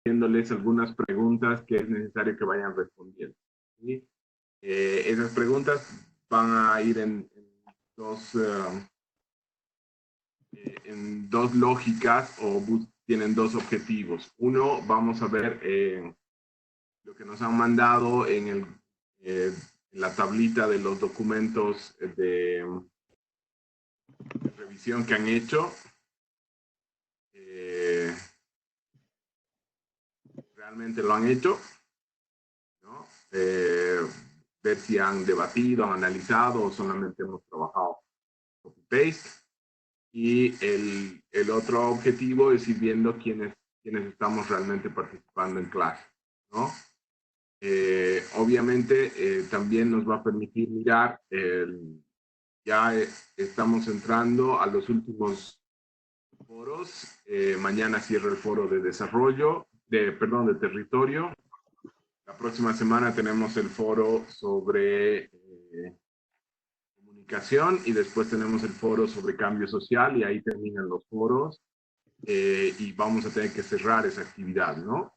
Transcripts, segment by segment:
haciéndoles algunas preguntas que es necesario que vayan respondiendo, ¿sí? Esas preguntas van a ir en dos lógicas o tienen dos objetivos. Uno, vamos a ver lo que nos han mandado en la tablita de los documentos de revisión que han hecho. Realmente lo han hecho, ¿no? Ver si han debatido, han analizado o solamente hemos trabajado copy-paste. Y el otro objetivo es ir viendo quiénes estamos realmente participando en clase, ¿no? Obviamente también nos va a permitir mirar, ya estamos entrando a los últimos foros. Mañana cierra el foro de desarrollo, de territorio. La próxima semana tenemos el foro sobre comunicación y después tenemos el foro sobre cambio social y ahí terminan los foros y vamos a tener que cerrar esa actividad, ¿no?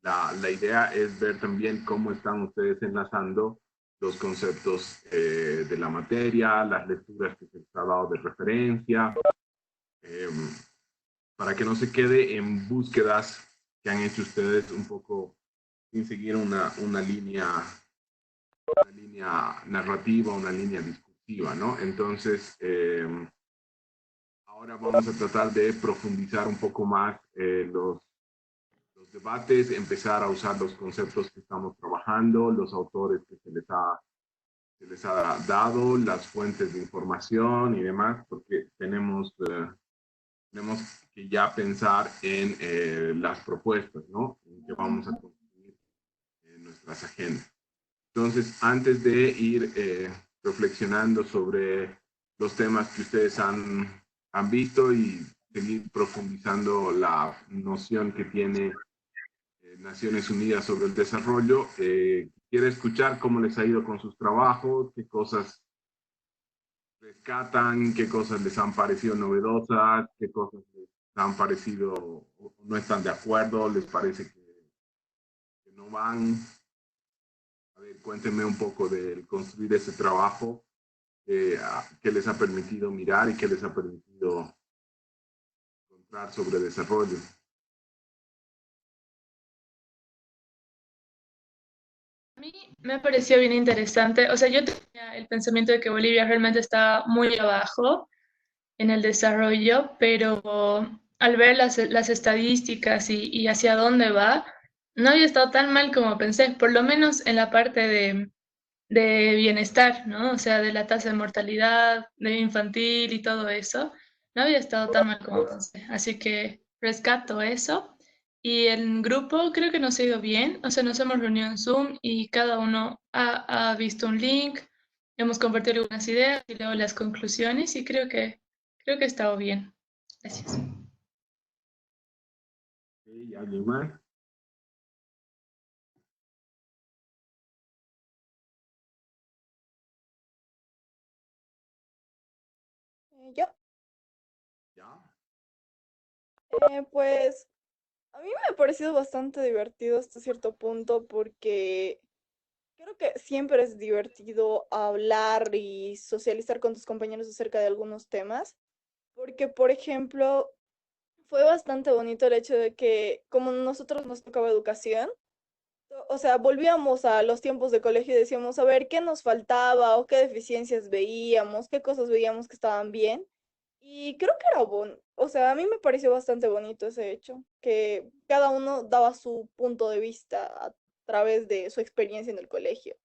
La idea es ver también cómo están ustedes enlazando los conceptos de la materia, las lecturas que se les ha dado de referencia, para que no se quede en búsquedas que han hecho ustedes un poco sin seguir una línea narrativa, una línea discursiva, ¿no? Entonces, ahora vamos a tratar de profundizar un poco más los debates, empezar a usar los conceptos que estamos trabajando, los autores que se les ha dado, las fuentes de información y demás, porque tenemos que ya pensar en las propuestas, ¿no? En que vamos a construir nuestras agendas. Entonces, antes de ir reflexionando sobre los temas que ustedes han visto y seguir profundizando la noción que tiene Naciones Unidas sobre el desarrollo, quiero escuchar cómo les ha ido con sus trabajos, qué cosas rescatan, qué cosas les han parecido novedosas, qué cosas les han parecido o no están de acuerdo, les parece que no van. A ver, cuéntenme un poco del construir ese trabajo, qué les ha permitido mirar y qué les ha permitido encontrar sobre desarrollo. A mí me pareció bien interesante, o sea, yo tenía el pensamiento de que Bolivia realmente estaba muy abajo en el desarrollo, pero al ver las estadísticas y hacia dónde va, no había estado tan mal como pensé, por lo menos en la parte de bienestar, ¿no? O sea, de la tasa de mortalidad, de infantil y todo eso, no había estado tan mal como pensé. Así que rescato eso. Y el grupo creo que nos ha ido bien, o sea, nos hemos reunido en Zoom y cada uno ha visto un link, hemos compartido algunas ideas y luego las conclusiones y creo que ha estado bien. Gracias. ¿Y alguien más? Yo, ¿Ya? pues a mí me ha parecido bastante divertido hasta cierto punto porque creo que siempre es divertido hablar y socializar con tus compañeros acerca de algunos temas, porque por ejemplo fue bastante bonito el hecho de que como nosotros nos tocaba educación, o sea, volvíamos a los tiempos de colegio y decíamos, a ver, ¿qué nos faltaba o qué deficiencias veíamos, qué cosas veíamos que estaban bien? Y creo que era bueno, o sea, a mí me pareció bastante bonito ese hecho, que cada uno daba su punto de vista a través de su experiencia en el colegio.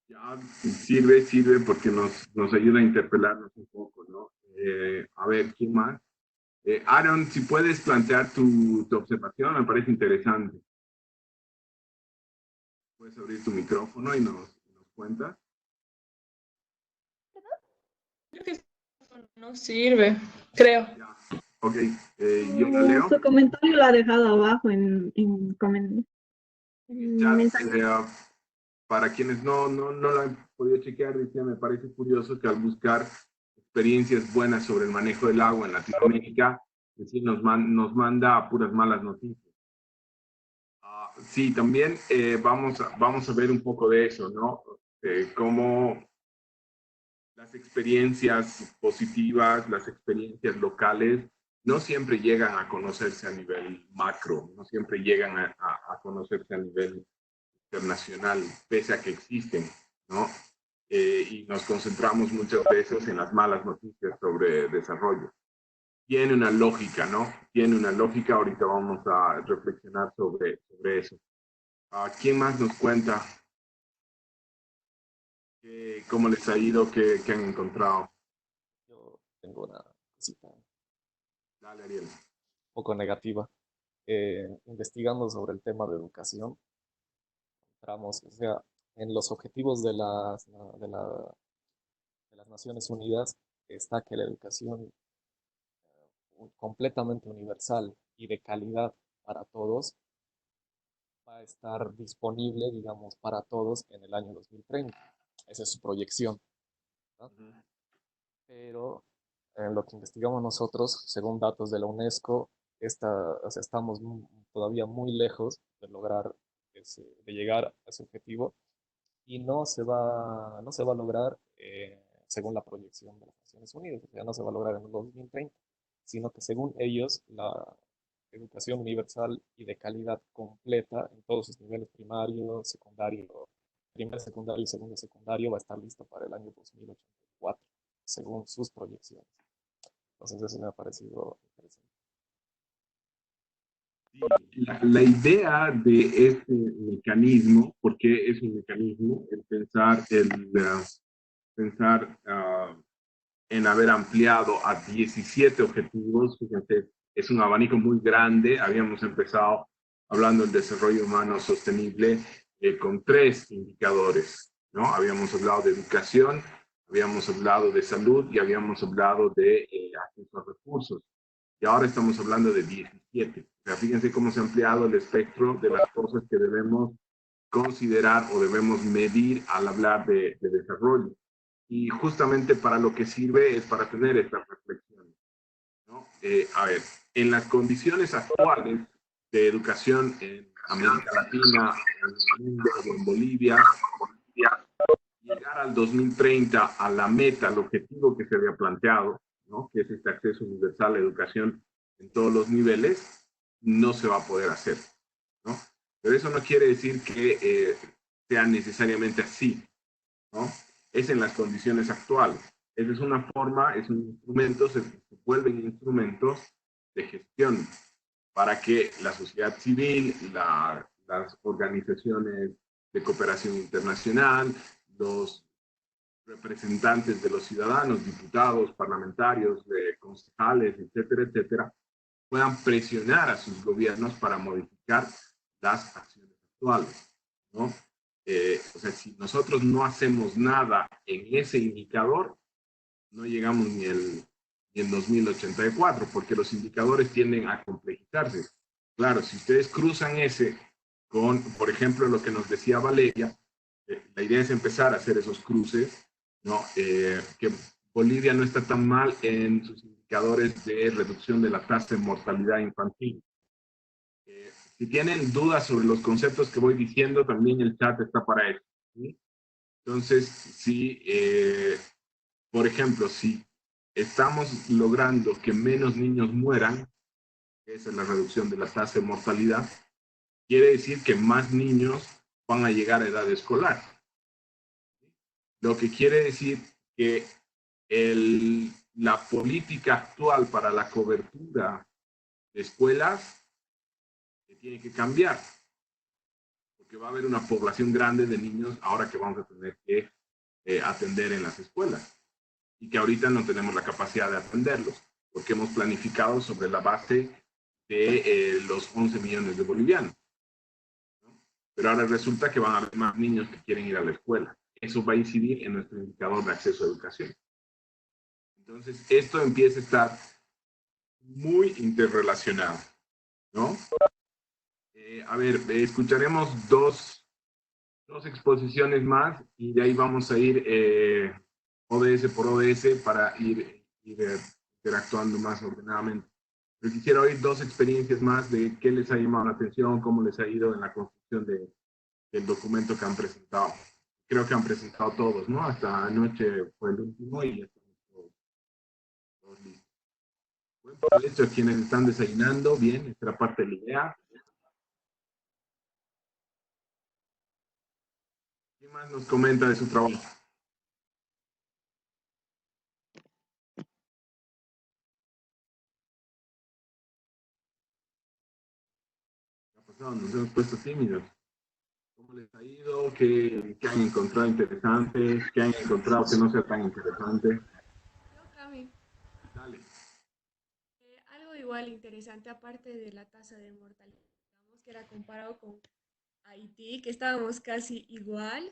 Ya sirve porque nos ayuda a interpelarnos un poco, ¿no? A ver, ¿quién más? Aaron, si puedes plantear tu observación, me parece interesante. Puedes abrir tu micrófono y nos cuentas. Creo que eso no sirve, creo. Ya. Ok, yo la leo. Su comentario lo ha dejado abajo En el en chat, mensaje. para quienes no lo han podido chequear, decía, me parece curioso que al buscar experiencias buenas sobre el manejo del agua en Latinoamérica, Es decir, nos manda puras malas noticias. Sí, también vamos a ver un poco de eso, ¿no? Cómo las experiencias positivas, las experiencias locales, no siempre llegan a conocerse a nivel macro, no siempre llegan a conocerse a nivel internacional, pese a que existen, ¿no? Y nos concentramos muchas veces en las malas noticias sobre desarrollo. Tiene una lógica, ¿no? Tiene una lógica, ahorita vamos a reflexionar sobre eso. ¿Quién más nos cuenta cómo les ha ido, qué han encontrado? Yo tengo una cosita un Dale, Ariel. poco negativa. Investigando sobre el tema de educación, encontramos, o sea, en los objetivos de las Naciones Unidas está que la educación completamente universal y de calidad para todos va a estar disponible, digamos, para todos en el año 2030. Esa es su proyección, ¿no? Pero en lo que investigamos nosotros, según datos de la UNESCO, o sea, estamos todavía muy lejos de lograr de llegar a ese objetivo y no se va a lograr según la proyección de las Naciones Unidas, o sea, no se va a lograr en el 2030, sino que según ellos, la educación universal y de calidad completa en todos sus niveles primario, secundario, primer secundario y segundo secundario va a estar lista para el año 2084, según sus proyecciones. Entonces eso me ha parecido interesante. Sí, la idea de este mecanismo, porque es un mecanismo, el pensar en haber ampliado a 17 objetivos, fíjense, es un abanico muy grande. Habíamos empezado hablando del desarrollo humano sostenible con 3 indicadores, ¿no? Habíamos hablado de educación, habíamos hablado de salud y habíamos hablado de acceso a recursos. Y ahora estamos hablando de 17. O sea, fíjense cómo se ha ampliado el espectro de las cosas que debemos considerar o debemos medir al hablar de desarrollo. Y justamente para lo que sirve es para tener estas reflexiones, ¿no? A ver, en las condiciones actuales de educación en América Latina, en el mundo, en Bolivia, llegar al 2030 a la meta, al objetivo que se había planteado, ¿no? Que es este acceso universal a la educación en todos los niveles, no se va a poder hacer, ¿no? Pero eso no quiere decir que sea necesariamente así, ¿no? Es en las condiciones actuales. Esa es una forma, es un instrumento, se vuelven instrumentos de gestión para que la sociedad civil, las organizaciones de cooperación internacional, los representantes de los ciudadanos, diputados, parlamentarios, concejales, etcétera, etcétera, puedan presionar a sus gobiernos para modificar las acciones actuales, ¿no? O sea, si nosotros no hacemos nada en ese indicador, no llegamos ni en 2084, porque los indicadores tienden a complejizarse. Claro, si ustedes cruzan ese con, por ejemplo, lo que nos decía Valeria, la idea es empezar a hacer esos cruces, ¿no? Que Bolivia no está tan mal en sus indicadores de reducción de la tasa de mortalidad infantil. Si tienen dudas sobre los conceptos que voy diciendo, también el chat está para eso, ¿sí? Entonces, si, por ejemplo, si estamos logrando que menos niños mueran, esa es la reducción de la tasa de mortalidad, quiere decir que más niños van a llegar a edad escolar. Lo que quiere decir que la política actual para la cobertura de escuelas tiene que cambiar, porque va a haber una población grande de niños ahora que vamos a tener que atender en las escuelas y que ahorita no tenemos la capacidad de atenderlos, porque hemos planificado sobre la base de los 11 millones de bolivianos, ¿no? Pero ahora resulta que van a haber más niños que quieren ir a la escuela. Eso va a incidir en nuestro indicador de acceso a educación. Entonces, esto empieza a estar muy interrelacionado, ¿no? A ver, escucharemos dos exposiciones más y de ahí vamos a ir ODS por ODS para ir interactuando más ordenadamente. Pero quisiera oír dos experiencias más de qué les ha llamado la atención, cómo les ha ido en la construcción del documento que han presentado. Creo que han presentado todos, ¿no? Hasta anoche fue el último y ya estamos todos listos. Buen provecho a quienes están desayunando. Bien, esta era parte de la idea. ¿Quién más nos comenta de su trabajo? ¿Qué ha pasado? Nos hemos puesto tímidos. ¿Cómo les ha ido? ¿Qué han encontrado interesante? ¿Qué han encontrado que no sea tan interesante? Yo, Cami, Dale. algo igual interesante, aparte de la tasa de mortalidad, digamos que era comparado con Haití, que estábamos casi igual,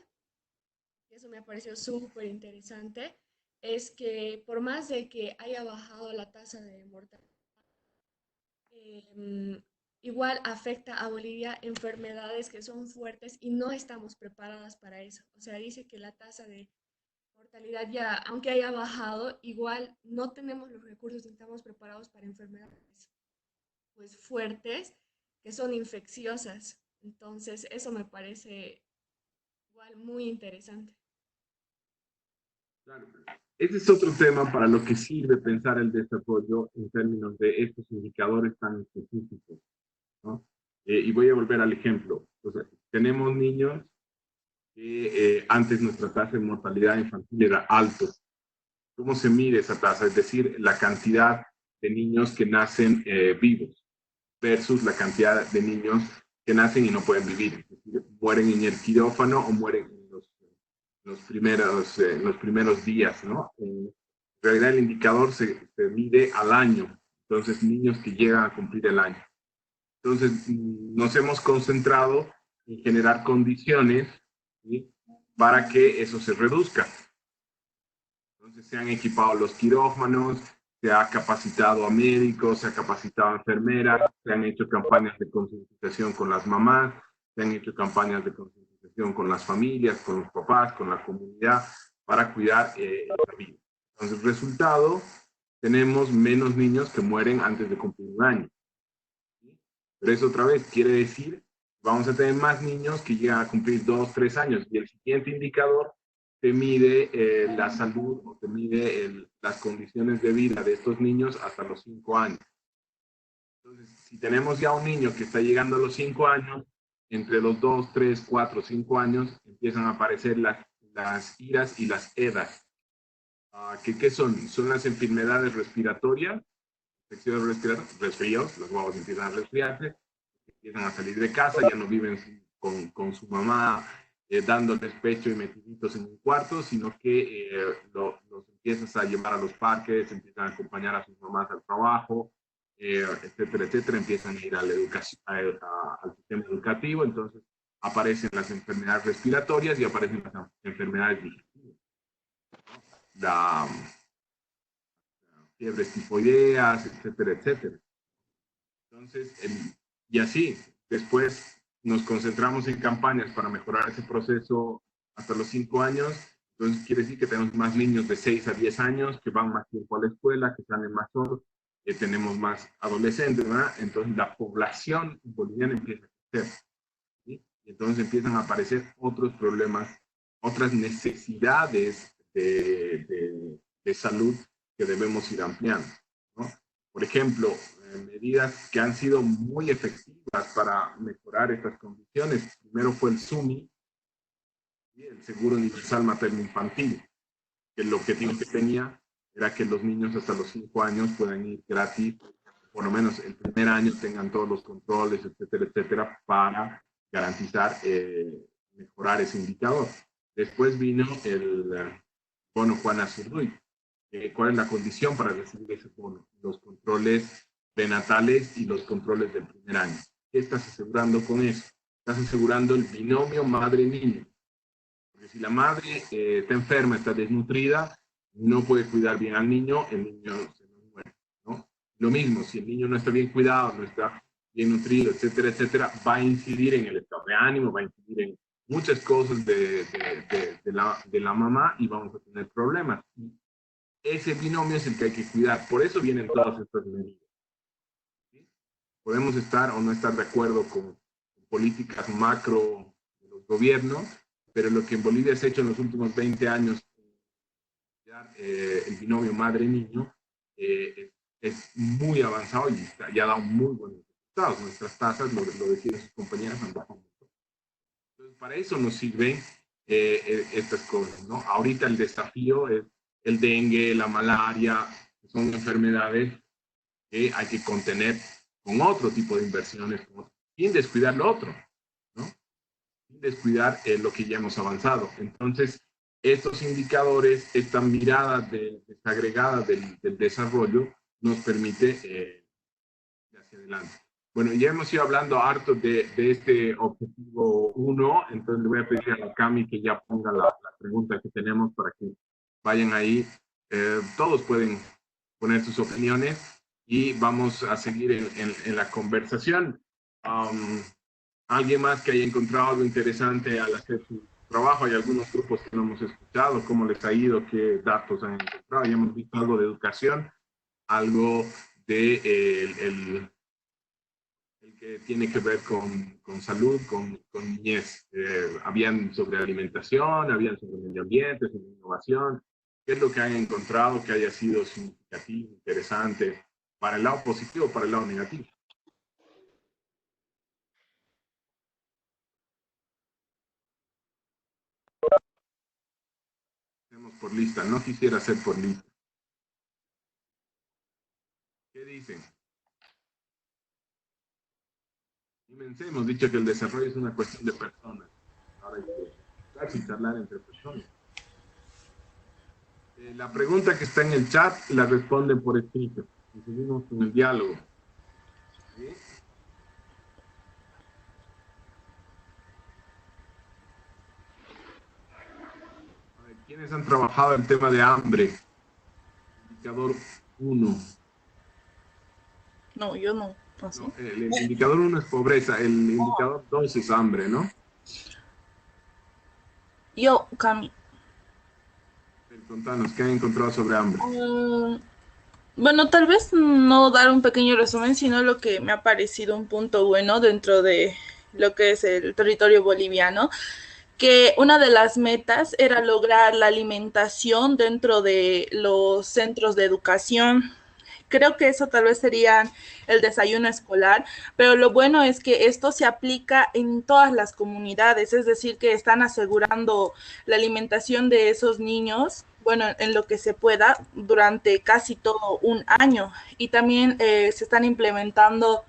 y eso me pareció súper interesante, es que por más de que haya bajado la tasa de mortalidad, eh, igual afecta a Bolivia enfermedades que son fuertes y no estamos preparadas para eso. O sea, dice que la tasa de mortalidad ya, aunque haya bajado, igual no tenemos los recursos ni estamos preparados para enfermedades pues fuertes que son infecciosas. Entonces, eso me parece igual muy interesante. Claro. Ese es otro tema para lo que sirve pensar el desarrollo en términos de estos indicadores tan específicos, ¿no? Y voy a volver al ejemplo. O sea, tenemos niños que antes nuestra tasa de mortalidad infantil era alto. ¿Cómo se mide esa tasa? Es decir, la cantidad de niños que nacen vivos versus la cantidad de niños que nacen y no pueden vivir. Es decir, mueren en el quirófano o mueren en los primeros días, ¿no? En realidad el indicador se mide al año. Entonces, niños que llegan a cumplir el año. Entonces, nos hemos concentrado en generar condiciones, ¿sí?, para que eso se reduzca. Entonces, se han equipado los quirófanos, se ha capacitado a médicos, se ha capacitado a enfermeras, se han hecho campañas de concientización con las mamás, se han hecho campañas de concientización con las familias, con los papás, con la comunidad, para cuidar la vida. Entonces, resultado, tenemos menos niños que mueren antes de cumplir un año. Pero eso otra vez quiere decir, vamos a tener más niños que llegan a cumplir 2, 3 años. Y el siguiente indicador te mide la salud o te mide las condiciones de vida de estos niños hasta los 5 años. Entonces, si tenemos ya un niño que está llegando a los 5 años, entre los 2, 3, 4, 5 años empiezan a aparecer las IRAS y las EDAS. ¿Qué son? Son las enfermedades respiratorias, infecciones respiratorias, resfríos, los guaguas empiezan a resfriarse, empiezan a salir de casa, ya no viven con su mamá dándoles pecho y metiditos en un cuarto, sino que los empiezas a llevar a los parques, empiezan a acompañar a sus mamás al trabajo, etcétera, etcétera, empiezan a ir a la educación, al sistema educativo, entonces aparecen las enfermedades respiratorias y aparecen las enfermedades digestivas. La fiebres tifoideas, etcétera, etcétera. Entonces, y así, después nos concentramos en campañas para mejorar ese proceso hasta los 5 años. Entonces, quiere decir que tenemos más niños de 6 a 10 años que van más tiempo a la escuela, que salen más solos, que tenemos más adolescentes, ¿verdad? Entonces, la población boliviana empieza a crecer, ¿sí? Y entonces empiezan a aparecer otros problemas, otras necesidades de salud que debemos ir ampliando, ¿no? Por ejemplo, medidas que han sido muy efectivas para mejorar estas condiciones. Primero fue el SUMI, ¿sí?, el Seguro Universal Materno Infantil, que el objetivo que tenía era que los niños hasta los 5 años puedan ir gratis, por lo menos el primer año tengan todos los controles, etcétera, etcétera, para garantizar mejorar ese indicador. Después vino el bono Juana Zurduy. ¿Cuál es la condición para recibir ese bono? Los controles prenatales y los controles del primer año. ¿Qué estás asegurando con eso? Estás asegurando el binomio madre-niño. Porque si la madre está enferma, está desnutrida, no puede cuidar bien al niño, el niño se nos muere, ¿no? Lo mismo, si el niño no está bien cuidado, no está bien nutrido, etcétera, etcétera, va a incidir en el estado de ánimo, va a incidir en muchas cosas de la mamá y vamos a tener problemas. Ese binomio es el que hay que cuidar. Por eso vienen todas estas medidas. podemos estar o no estar de acuerdo con políticas macro de los gobiernos, pero lo que en Bolivia se ha hecho en los últimos 20 años, el binomio madre-niño, es muy avanzado y ya ha dado muy buenos resultados. Nuestras tasas, lo decían sus compañeras, han bajado mucho. Entonces, para eso nos sirven estas cosas, ¿no? Ahorita el desafío es el dengue, la malaria, que son enfermedades que hay que contener con otro tipo de inversiones, sin descuidar lo otro, ¿no? Sin descuidar lo que ya hemos avanzado. Entonces, estos indicadores, esta mirada desagregada del desarrollo, nos permite ir hacia adelante. Bueno, ya hemos ido hablando harto de este objetivo 1, entonces le voy a pedir a la Cami que ya ponga la pregunta que tenemos para que vayan ahí. Todos pueden poner sus opiniones y vamos a seguir en la conversación. ¿Alguien más que haya encontrado algo interesante al hacer su trabajo? Hay algunos grupos que no hemos escuchado, cómo les ha ido, qué datos han encontrado. Ya hemos visto algo de educación, algo de el que tiene que ver con salud, con niñez. Habían sobre alimentación, habían sobre medio ambiente, sobre innovación. ¿Qué es lo que han encontrado que haya sido significativo, interesante, para el lado positivo, para el lado negativo? Hacemos por lista, no quisiera hacer por lista. ¿Qué dicen? Hemos dicho que el desarrollo es una cuestión de personas. Ahora hay que casi charlar entre personas. La pregunta que está en el chat la responden por escrito. Y seguimos con el diálogo. ¿Sí? A ver, ¿quiénes han trabajado el tema de hambre? Indicador 1. No, yo no. ¿Ah, sí? No, el indicador 1 es pobreza, el indicador 2 es hambre, ¿no? Yo, Cami. Contanos, ¿qué han encontrado sobre hambre? Bueno, tal vez no dar un pequeño resumen, sino lo que me ha parecido un punto bueno dentro de lo que es el territorio boliviano, que una de las metas era lograr la alimentación dentro de los centros de educación. Creo que eso tal vez sería el desayuno escolar, pero lo bueno es que esto se aplica en todas las comunidades, es decir, que están asegurando la alimentación de esos niños, bueno, en lo que se pueda, durante casi todo un año. Y también se están implementando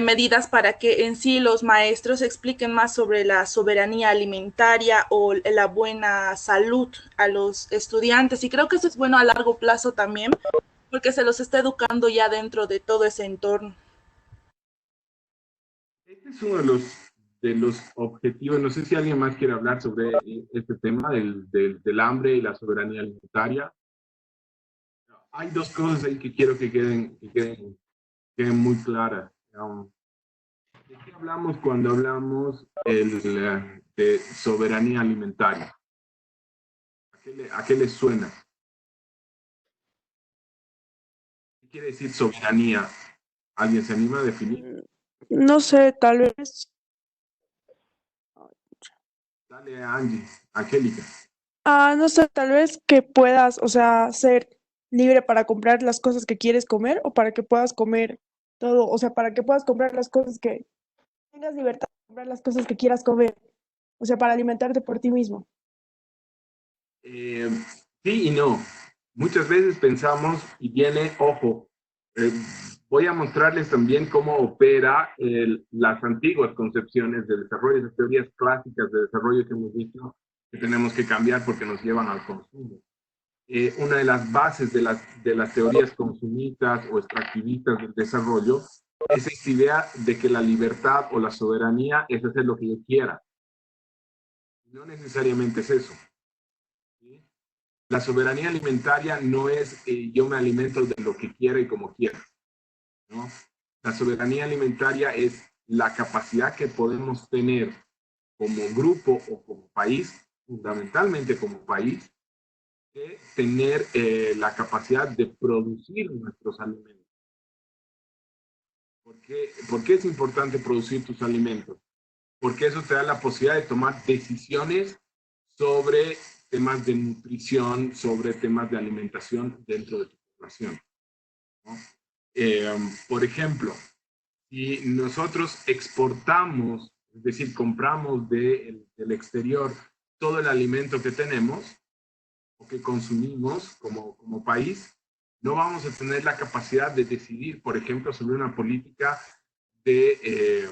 medidas para que en sí los maestros expliquen más sobre la soberanía alimentaria o la buena salud a los estudiantes. Y creo que eso es bueno a largo plazo también, porque se los está educando ya dentro de todo ese entorno. Este es uno de los objetivos. No sé si alguien más quiere hablar sobre este tema del hambre y la soberanía alimentaria. Hay dos cosas ahí que quiero que queden muy claras. ¿De qué hablamos cuando hablamos de soberanía alimentaria? ¿A qué le suena? ¿Qué quiere decir soberanía? ¿Alguien se anima a definir? No sé, tal vez. Dale, Angie, Angélica. No sé, tal vez que puedas, o sea, ser libre para comprar las cosas que quieres comer o para que puedas comer todo, o sea, para que puedas comprar las cosas que tengas libertad de comprar las cosas que quieras comer, o sea, para alimentarte por ti mismo. Sí y no. Muchas veces pensamos, y viene, ojo, voy a mostrarles también cómo opera las antiguas concepciones de desarrollo, esas teorías clásicas de desarrollo que hemos visto que tenemos que cambiar porque nos llevan al consumo. Una de las bases de las teorías consumistas o extractivistas del desarrollo es esta idea de que la libertad o la soberanía es hacer lo que yo quiera. No necesariamente es eso. ¿Sí? La soberanía alimentaria no es yo me alimento de lo que quiera y como quiera, ¿no? La soberanía alimentaria es la capacidad que podemos tener como grupo o como país, fundamentalmente como país, de tener la capacidad de producir nuestros alimentos. ¿Por qué es importante producir tus alimentos? Porque eso te da la posibilidad de tomar decisiones sobre temas de nutrición, sobre temas de alimentación dentro de tu población, ¿no? Por ejemplo, si nosotros exportamos, es decir, compramos del exterior todo el alimento que tenemos o que consumimos como país, no vamos a tener la capacidad de decidir, por ejemplo, sobre una política de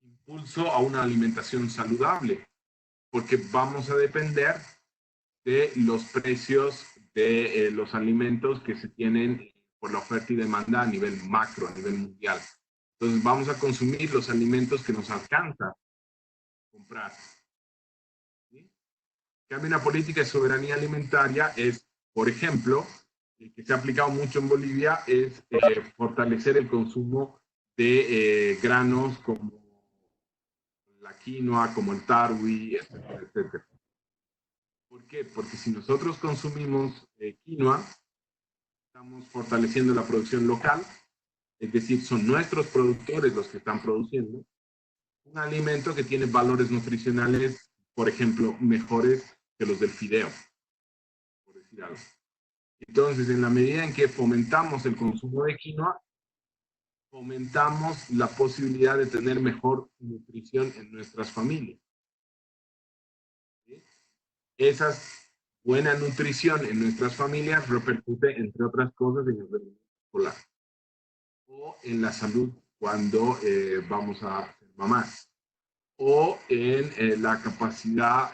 impulso a una alimentación saludable, porque vamos a depender de los precios de los alimentos que se tienen por la oferta y demanda a nivel macro, a nivel mundial. Entonces vamos a consumir los alimentos que nos alcanza comprar. ¿Sí? En cambio, una política de soberanía alimentaria es, por ejemplo, que se ha aplicado mucho en Bolivia, es fortalecer el consumo de granos como la quinoa, como el tarwi, etcétera, etcétera. ¿Por qué? Porque si nosotros consumimos quinoa, estamos fortaleciendo la producción local, es decir, son nuestros productores los que están produciendo un alimento que tiene valores nutricionales, por ejemplo, mejores que los del fideo, por decir algo. Entonces, en la medida en que fomentamos el consumo de quinoa, fomentamos la posibilidad de tener mejor nutrición en nuestras familias. ¿Sí? Esa buena nutrición en nuestras familias repercute, entre otras cosas, en el rendimiento escolar o en la salud cuando vamos a ser mamás, o en la capacidad,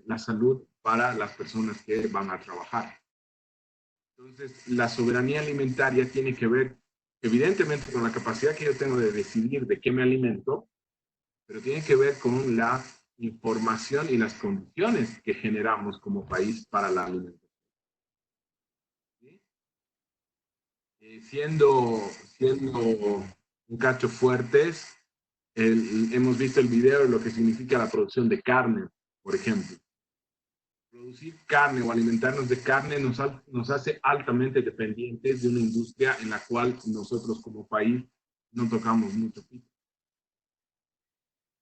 la salud para las personas que van a trabajar. Entonces, la soberanía alimentaria tiene que ver, evidentemente, con la capacidad que yo tengo de decidir de qué me alimento, pero tiene que ver con la información y las condiciones que generamos como país para la alimentación. ¿Sí? Siendo un cacho fuertes, hemos visto el video de lo que significa la producción de carne, por ejemplo. Producir carne o alimentarnos de carne nos hace altamente dependientes de una industria en la cual nosotros como país no tocamos mucho pito.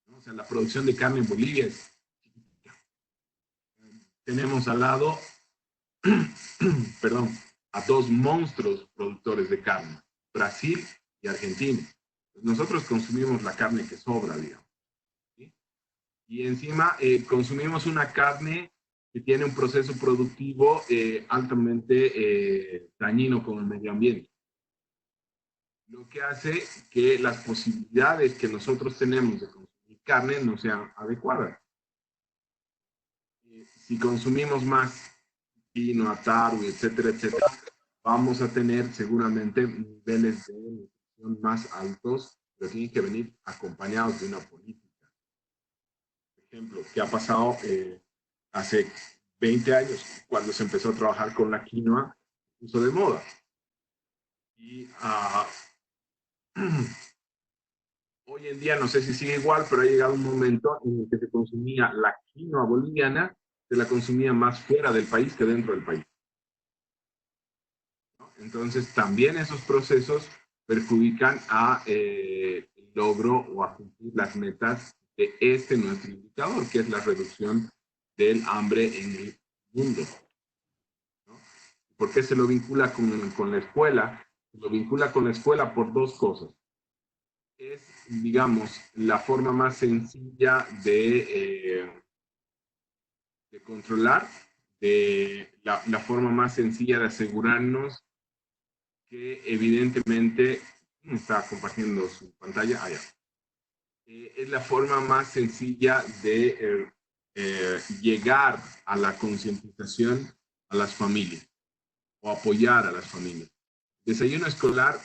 ¿No? O sea, la producción de carne en Bolivia es chiquitita. Tenemos al lado, perdón, a dos monstruos productores de carne, Brasil y Argentina. Nosotros consumimos la carne que sobra, digamos. ¿Sí? Y encima consumimos una carne que tiene un proceso productivo altamente dañino con el medio ambiente. Lo que hace que las posibilidades que nosotros tenemos de consumir carne no sean adecuadas. Si consumimos más quinoa, tarwi, etcétera, etcétera, vamos a tener seguramente niveles de nutrición más altos, pero tienen que venir acompañados de una política. Por ejemplo, ¿qué ha pasado hace 20 años, cuando se empezó a trabajar con la quinoa, se puso de moda? Y hoy en día, no sé si sigue igual, pero ha llegado un momento en el que se consumía la quinoa boliviana, se la consumía más fuera del país que dentro del país. ¿No? Entonces, también esos procesos perjudican a el logro o a cumplir las metas de nuestro indicador, que es la reducción del hambre en el mundo. ¿No? ¿Por qué se lo vincula con la escuela? Se lo vincula con la escuela por dos cosas. Es, digamos, la forma más sencilla de controlar, la forma más sencilla de asegurarnos que evidentemente, está compartiendo su pantalla, allá. Es la forma más sencilla de llegar a la concientización a las familias o apoyar a las familias. Desayuno escolar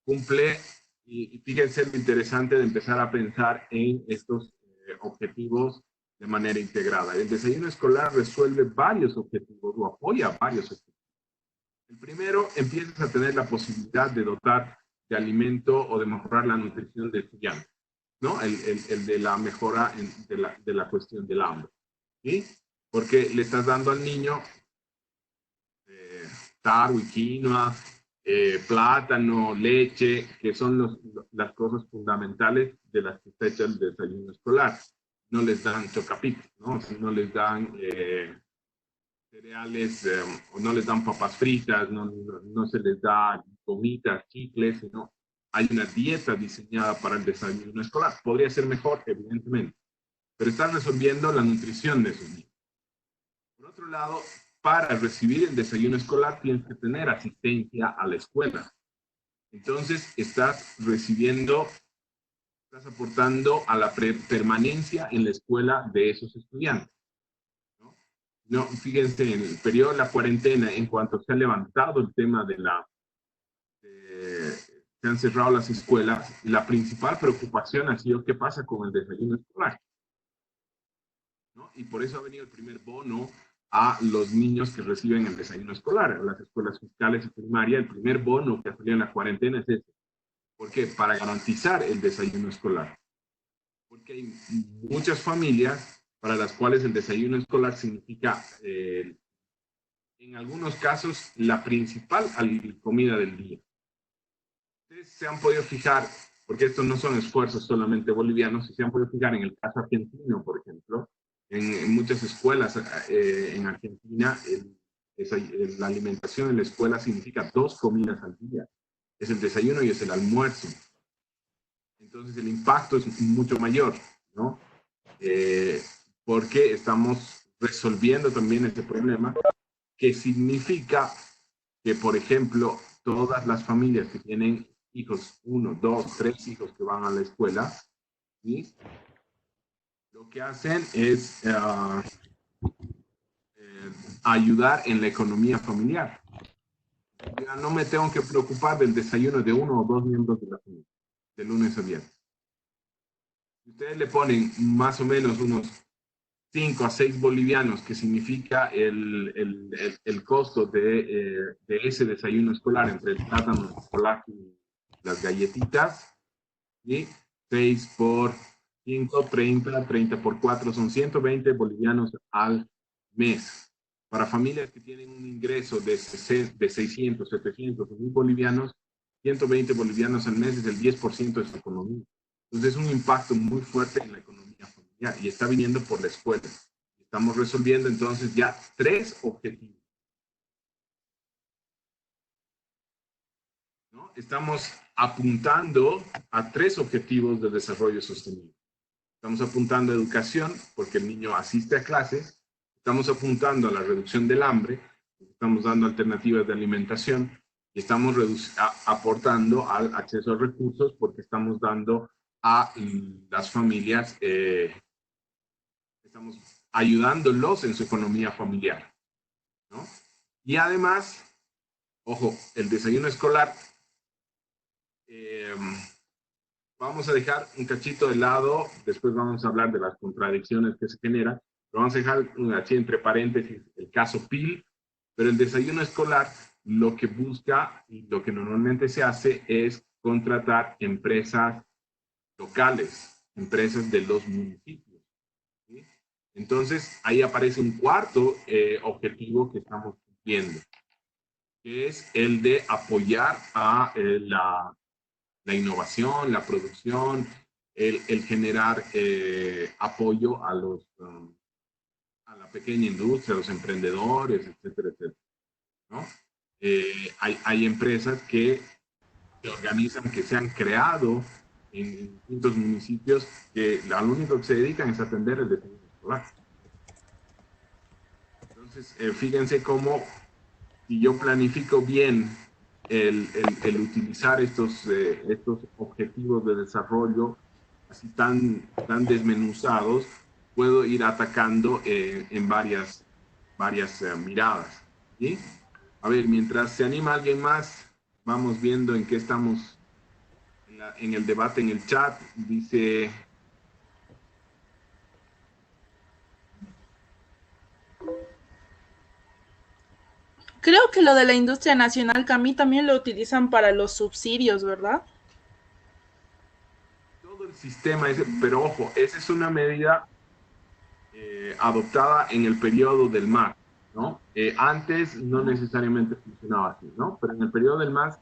cumple, y fíjense lo interesante de empezar a pensar en estos objetivos de manera integrada. El desayuno escolar resuelve varios objetivos o apoya varios objetivos. El primero, empiezas a tener la posibilidad de dotar de alimento o de mejorar la nutrición del estudiante, ¿no? El de la mejora de la cuestión del hambre, ¿sí? Porque le estás dando al niño tarwi, quinoa, plátano, leche, que son las cosas fundamentales de las que está hecho el desayuno escolar. No les dan chocapic, ¿no? No les dan cereales, o no les dan papas fritas, no se les da gomitas, chicles, sino hay una dieta diseñada para el desayuno escolar. Podría ser mejor, evidentemente, pero están resolviendo la nutrición de sus niños. Por otro lado, para recibir el desayuno escolar tienes que tener asistencia a la escuela. Entonces, estás aportando a la permanencia en la escuela de esos estudiantes. No, fíjense, en el periodo de la cuarentena, en cuanto se ha levantado el tema se han cerrado las escuelas, la principal preocupación ha sido qué pasa con el desayuno escolar, ¿no? Y por eso ha venido el primer bono a los niños que reciben el desayuno escolar, a las escuelas fiscales y primaria. El primer bono que ha salido en la cuarentena es ese. ¿Por qué? Para garantizar el desayuno escolar. Porque hay muchas familias para las cuales el desayuno escolar significa, en algunos casos, la principal comida del día. Ustedes se han podido fijar, porque estos no son esfuerzos solamente bolivianos, se han podido fijar en el caso argentino, por ejemplo, en muchas escuelas en Argentina, la alimentación en la escuela significa 2 comidas al día. Es el desayuno y es el almuerzo. Entonces el impacto es mucho mayor, ¿no? Porque estamos resolviendo también este problema, que significa que, por ejemplo, todas las familias que tienen hijos, 1, 2, 3 hijos que van a la escuela, ¿sí? Lo que hacen es ayudar en la economía familiar. Ya no me tengo que preocupar del desayuno de 1 o 2 miembros de la familia, de lunes a viernes. Ustedes le ponen más o menos unos 5 a 6 bolivianos, que significa el costo de ese desayuno escolar, entre el plátano, el chocolate y las galletitas, y 6 por 5, 30, 30 por 4, son 120 bolivianos al mes. Para familias que tienen un ingreso de 600, 700, 1000 bolivianos, 120 bolivianos al mes es el 10% de su economía. Entonces es un impacto muy fuerte en la economía familiar y está viniendo por la escuela. Estamos resolviendo entonces ya 3 objetivos, ¿no? Estamos apuntando a 3 objetivos de desarrollo sostenible. Estamos apuntando a educación, porque el niño asiste a clases. Estamos apuntando a la reducción del hambre, estamos dando alternativas de alimentación, y estamos aportando al acceso a recursos, porque estamos dando a las familias, estamos ayudándolos en su economía familiar, ¿no? Y además, ojo, el desayuno escolar, vamos a dejar un cachito de lado, después vamos a hablar de las contradicciones que se generan, pero vamos a dejar así entre paréntesis el caso PIL, pero el desayuno escolar lo que busca y lo que normalmente se hace es contratar empresas locales, empresas de los municipios, ¿sí? Entonces, ahí aparece un cuarto objetivo que estamos cumpliendo, que es el de apoyar a la innovación, la producción, el generar apoyo a la pequeña industria, a los emprendedores, etcétera, etcétera, ¿no? Hay empresas que se organizan, que se han creado en distintos municipios, que lo único que se dedican es a atender el desayuno escolar. Entonces, fíjense cómo, si yo planifico bien el utilizar estos objetivos de desarrollo así tan desmenuzados, puedo ir atacando en varias miradas, ¿sí? A ver, mientras se anima alguien más, vamos viendo en qué estamos en el debate, en el chat. Dice... Creo que lo de la industria nacional, que a mí también lo utilizan para los subsidios, ¿verdad? Todo el sistema, pero ojo, esa es una medida adoptada en el periodo del MAR. ¿no? Antes no necesariamente funcionaba así, ¿no? Pero en el periodo del MAS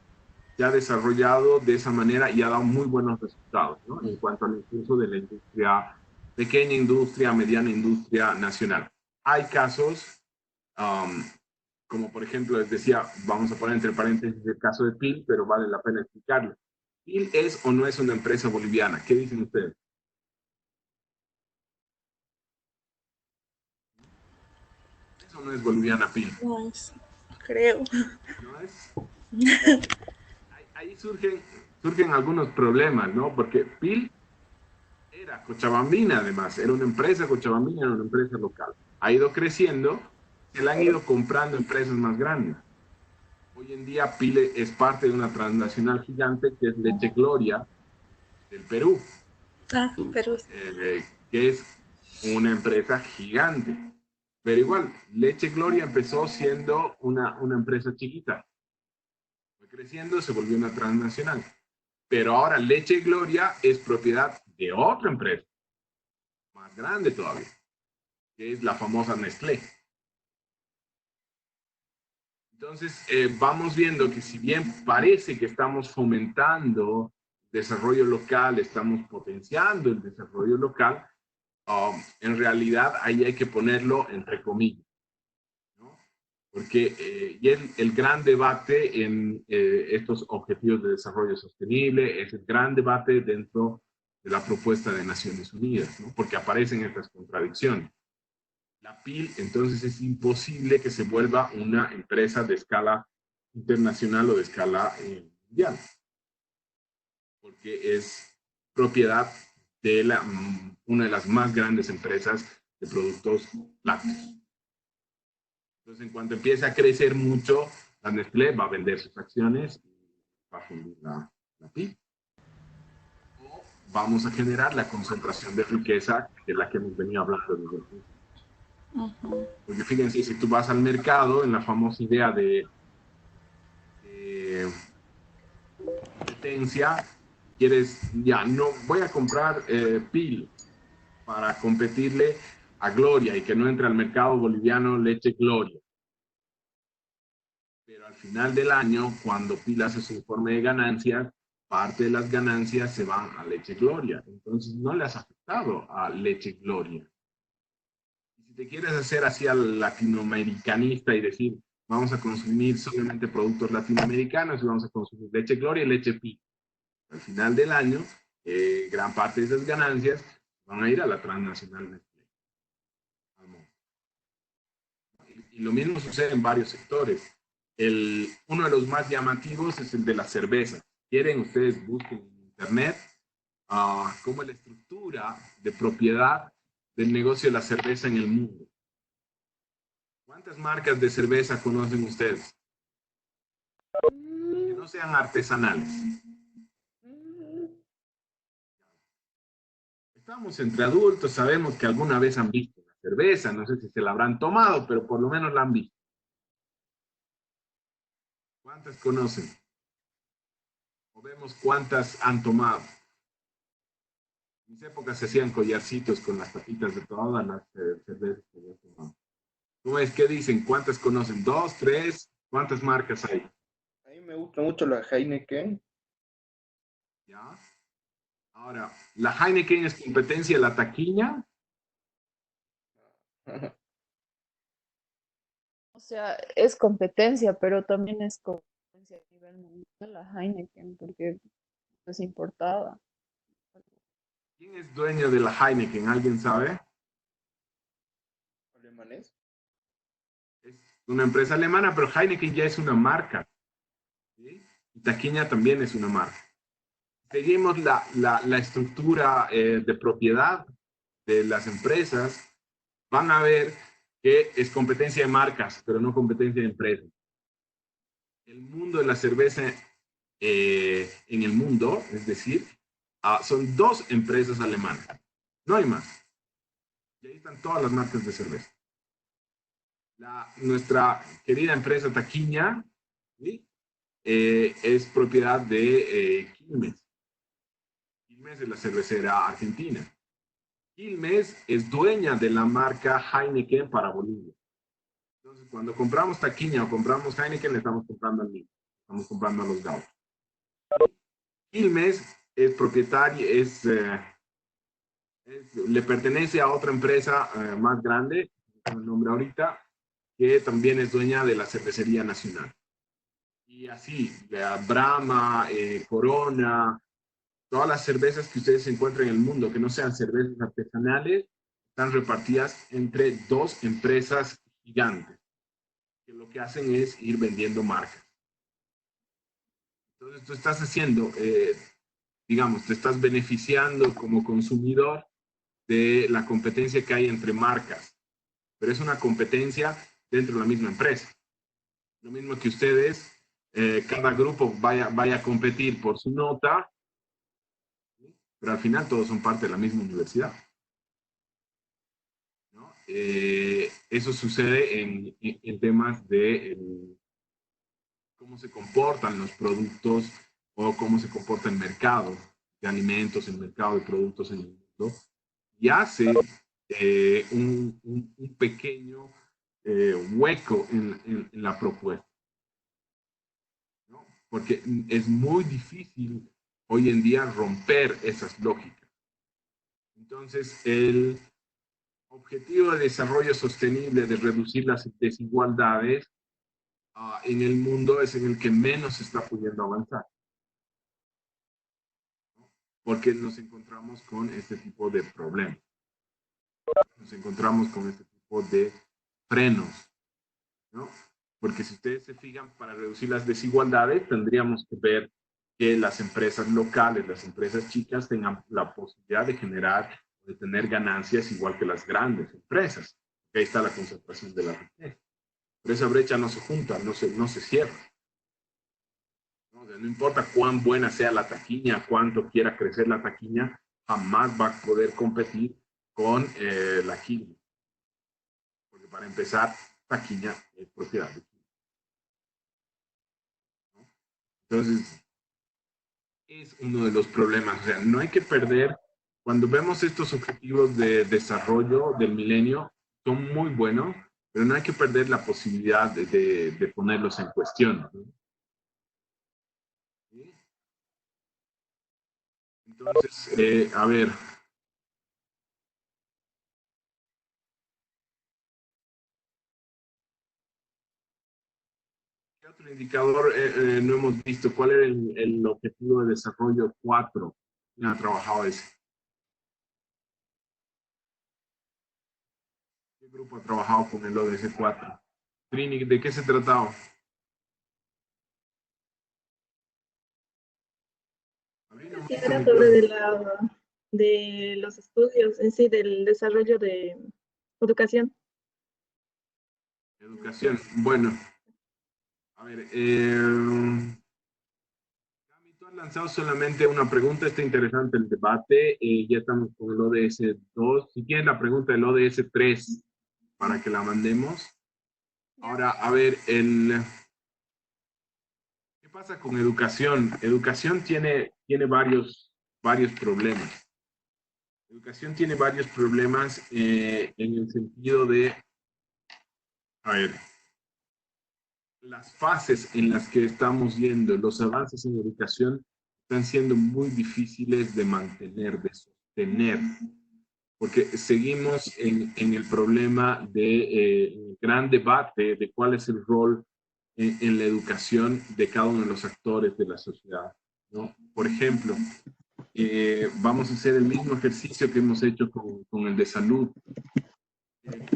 se ha desarrollado de esa manera y ha dado muy buenos resultados, ¿no? En cuanto al impulso de la industria, pequeña industria, mediana industria nacional. Hay casos, como por ejemplo, les decía, vamos a poner entre paréntesis el caso de PIL, pero vale la pena explicarlo. ¿PIL es o no es una empresa boliviana? ¿Qué dicen ustedes? ¿Es o no es boliviana PIL? No es, creo. ¿No es? Ahí surgen algunos problemas, ¿no? Porque PIL era cochabambina, además, era una empresa cochabambina, era una empresa local. Ha ido creciendo, se la han ido comprando empresas más grandes. Hoy en día PIL es parte de una transnacional gigante que es Leche Gloria del Perú, Pero que es una empresa gigante. Pero igual, Leche Gloria empezó siendo una empresa chiquita. Fue creciendo, se volvió una transnacional. Pero ahora Leche Gloria es propiedad de otra empresa, más grande todavía, que es la famosa Nestlé. Entonces, vamos viendo que si bien parece que estamos fomentando desarrollo local, estamos potenciando el desarrollo local, en realidad ahí hay que ponerlo entre comillas, ¿no? Porque y el gran debate en estos objetivos de desarrollo sostenible es el gran debate dentro de la propuesta de Naciones Unidas, ¿no? Porque aparecen estas contradicciones. La PIL, entonces es imposible que se vuelva una empresa de escala internacional o de escala mundial, porque es propiedad de una de las más grandes empresas de productos lácteos. Entonces, en cuanto empiece a crecer mucho, la Nestlé va a vender sus acciones y va a fundir la PIL. O vamos a generar la concentración de riqueza de la que hemos venido hablando desde el principio. Porque fíjense, si tú vas al mercado, en la famosa idea de competencia, quieres, ya, no, voy a comprar PIL para competirle a Gloria y que no entre al mercado boliviano Leche Gloria. Pero al final del año, cuando PIL hace su informe de ganancias, parte de las ganancias se van a Leche Gloria. Entonces no le has afectado a Leche Gloria. Si te quieres hacer así al latinoamericanista y decir, vamos a consumir solamente productos latinoamericanos y vamos a consumir Leche Gloria y Leche PIL. Al final del año, gran parte de esas ganancias van a ir a la transnacional Nestlé. Y lo mismo sucede en varios sectores. Uno de los más llamativos es el de la cerveza. Quieren, ustedes busquen en internet cómo es la estructura de propiedad del negocio de la cerveza en el mundo. ¿Cuántas marcas de cerveza conocen ustedes? Que no sean artesanales. Estamos entre adultos, sabemos que alguna vez han visto la cerveza, no sé si se la habrán tomado, pero por lo menos la han visto. ¿Cuántas conocen? O vemos cuántas han tomado. En mis épocas se hacían collarcitos con las tapitas de todas las cervezas que había tomado. ¿Cómo es? ¿Qué dicen? ¿Cuántas conocen? ¿2, 3? ¿Cuántas marcas hay? A mí me gusta mucho la Heineken. ¿Ya? Ahora, ¿la Heineken es competencia de la taquiña? O sea, es competencia, pero también es competencia a nivel mundial la Heineken, porque es importada. ¿Quién es dueño de la Heineken? ¿Alguien sabe? ¿Alemanes? Es una empresa alemana, pero Heineken ya es una marca. ¿Sí? Y taquiña también es una marca. Seguimos la estructura de propiedad de las empresas, van a ver que es competencia de marcas, pero no competencia de empresas. El mundo de la cerveza en el mundo, es decir, son 2 empresas alemanas. No hay más. Y ahí están todas las marcas de cerveza. Nuestra querida empresa Taquiña, ¿sí? Es propiedad de Quilmes. Quilmes es la cervecera argentina. Quilmes es dueña de la marca Heineken para Bolivia. Entonces, cuando compramos taquiña o compramos Heineken, le estamos comprando al niño, estamos comprando a los gauchos. Quilmes es propietario, le pertenece a otra empresa más grande, no tengo el nombre ahorita, que también es dueña de la Cervecería Nacional. Y así, Brahma, Corona, todas las cervezas que ustedes encuentran en el mundo, que no sean cervezas artesanales, están repartidas entre dos empresas gigantes, que lo que hacen es ir vendiendo marcas. Entonces tú estás haciendo, digamos, te estás beneficiando como consumidor de la competencia que hay entre marcas, pero es una competencia dentro de la misma empresa. Lo mismo que ustedes, cada grupo vaya a competir por su nota, pero al final todos son parte de la misma universidad, ¿no? Eso sucede en temas de cómo se comportan los productos o cómo se comporta el mercado de alimentos, el mercado de productos en el mundo, y hace un pequeño hueco en la propuesta, ¿no? Porque es muy difícil hoy en día romper esas lógicas. Entonces, el objetivo de desarrollo sostenible de reducir las desigualdades en el mundo es en el que menos se está pudiendo avanzar, ¿no? Porque nos encontramos con este tipo de problemas. Nos encontramos con este tipo de frenos, ¿no? Porque si ustedes se fijan, para reducir las desigualdades tendríamos que ver que las empresas locales, las empresas chicas tengan la posibilidad de generar, de tener ganancias igual que las grandes empresas. Ahí está la concentración de la riqueza. Pero esa brecha no se junta, no se cierra. ¿No? O sea, no importa cuán buena sea la taquiña, cuánto quiera crecer la taquiña, jamás va a poder competir con la quilmes. Porque para empezar, taquiña es propiedad de quilmes, ¿no? Entonces, es uno de los problemas. O sea, no hay que perder, cuando vemos estos objetivos de desarrollo del milenio, son muy buenos, pero no hay que perder la posibilidad de ponerlos en cuestión, ¿no? ¿Sí? Entonces, a ver. ¿Qué otro indicador no hemos visto? ¿Cuál era el objetivo de desarrollo 4? ¿Quién ha trabajado ese? ¿Qué grupo ha trabajado con el ODS 4? Trini, ¿de qué se trataba? Sí, era sobre de los estudios en sí, del desarrollo de educación. Educación. Bueno, a ver, tú has lanzado solamente una pregunta, está interesante el debate, ya estamos con el ODS 2, si tienes la pregunta del ODS 3 para que la mandemos. Ahora, a ver, ¿qué pasa con educación? Educación tiene varios problemas. Educación tiene varios problemas en el sentido de, a ver, las fases en las que estamos yendo, los avances en educación están siendo muy difíciles de mantener, de sostener, porque seguimos en el problema de gran debate de cuál es el rol en la educación de cada uno de los actores de la sociedad, ¿no? Por ejemplo, vamos a hacer el mismo ejercicio que hemos hecho con el de salud.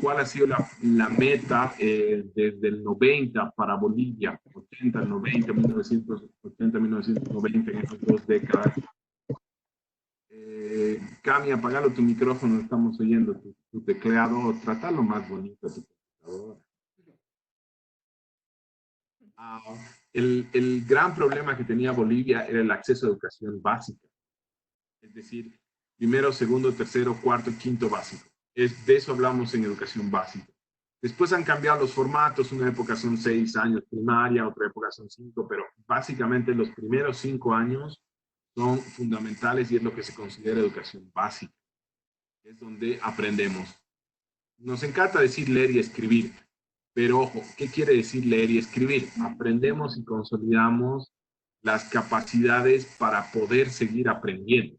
¿Cuál ha sido la meta desde el 90 para Bolivia? 80, 90, 1980, 1990, en esas 2 décadas. Cami, apagalo tu micrófono, estamos oyendo tu tecleado, trátalo más bonito tu computadora. El gran problema que tenía Bolivia era el acceso a educación básica. Es decir, primero, segundo, tercero, cuarto, quinto básico. De eso hablamos en educación básica. Después han cambiado los formatos, una época son 6 años primaria, otra época son 5, pero básicamente los primeros 5 años son fundamentales y es lo que se considera educación básica. Es donde aprendemos. Nos encanta decir leer y escribir, Pero ojo, ¿qué quiere decir leer y escribir? Aprendemos y consolidamos las capacidades para poder seguir aprendiendo,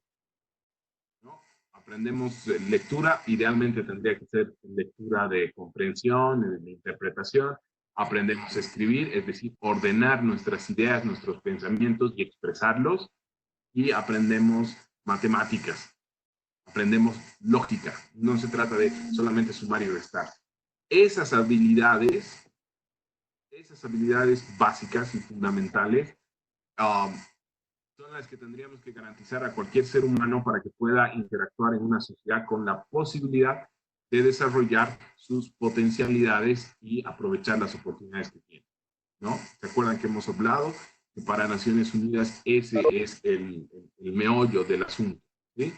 ¿no? Aprendemos lectura, idealmente tendría que ser lectura de comprensión, de interpretación. Aprendemos a escribir, es decir, ordenar nuestras ideas, nuestros pensamientos y expresarlos. Y aprendemos matemáticas, aprendemos lógica. No se trata de solamente sumar y restar. Esas habilidades básicas y fundamentales son las que tendríamos que garantizar a cualquier ser humano para que pueda interactuar en una sociedad con la posibilidad de desarrollar sus potencialidades y aprovechar las oportunidades que tiene, ¿no? ¿Se acuerdan que hemos hablado que para Naciones Unidas ese es el meollo del asunto, ¿sí?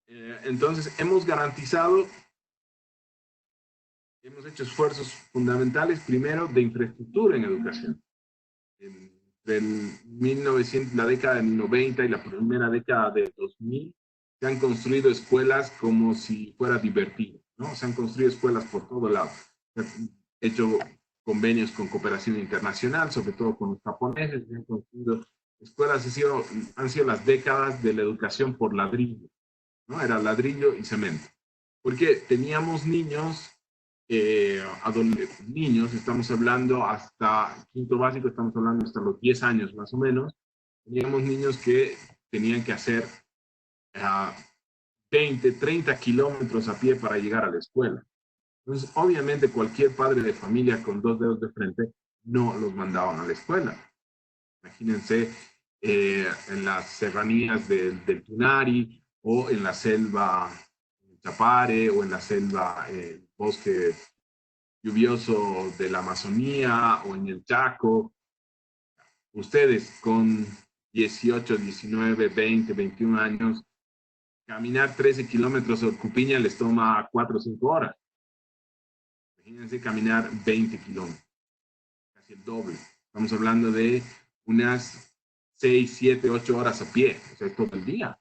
Entonces, hemos garantizado, hemos hecho esfuerzos fundamentales, primero, de infraestructura en educación. La década del 90 y la primera década del 2000, se han construido escuelas como si fuera divertido, ¿no? Se han construido escuelas por todo lado. Se han hecho convenios con cooperación internacional, sobre todo con los japoneses, se han construido escuelas, han sido las décadas de la educación por ladrillo, ¿no? Era ladrillo y cemento. Porque teníamos niños, estamos hablando hasta quinto básico, estamos hablando hasta los 10 años más o menos, teníamos niños que tenían que hacer 20, 30 kilómetros a pie para llegar a la escuela. Entonces, obviamente, cualquier padre de familia con 2 dedos de frente no los mandaban a la escuela. Imagínense en las serranías del Tunari, o en la selva Chapare, o en la selva, bosque lluvioso de la Amazonía, o en el Chaco. Ustedes con 18, 19, 20, 21 años, caminar 13 kilómetros a Orcupiña les toma 4 o 5 horas. Imagínense caminar 20 kilómetros, casi el doble. Estamos hablando de unas 6, 7, 8 horas a pie, o sea, todo el día.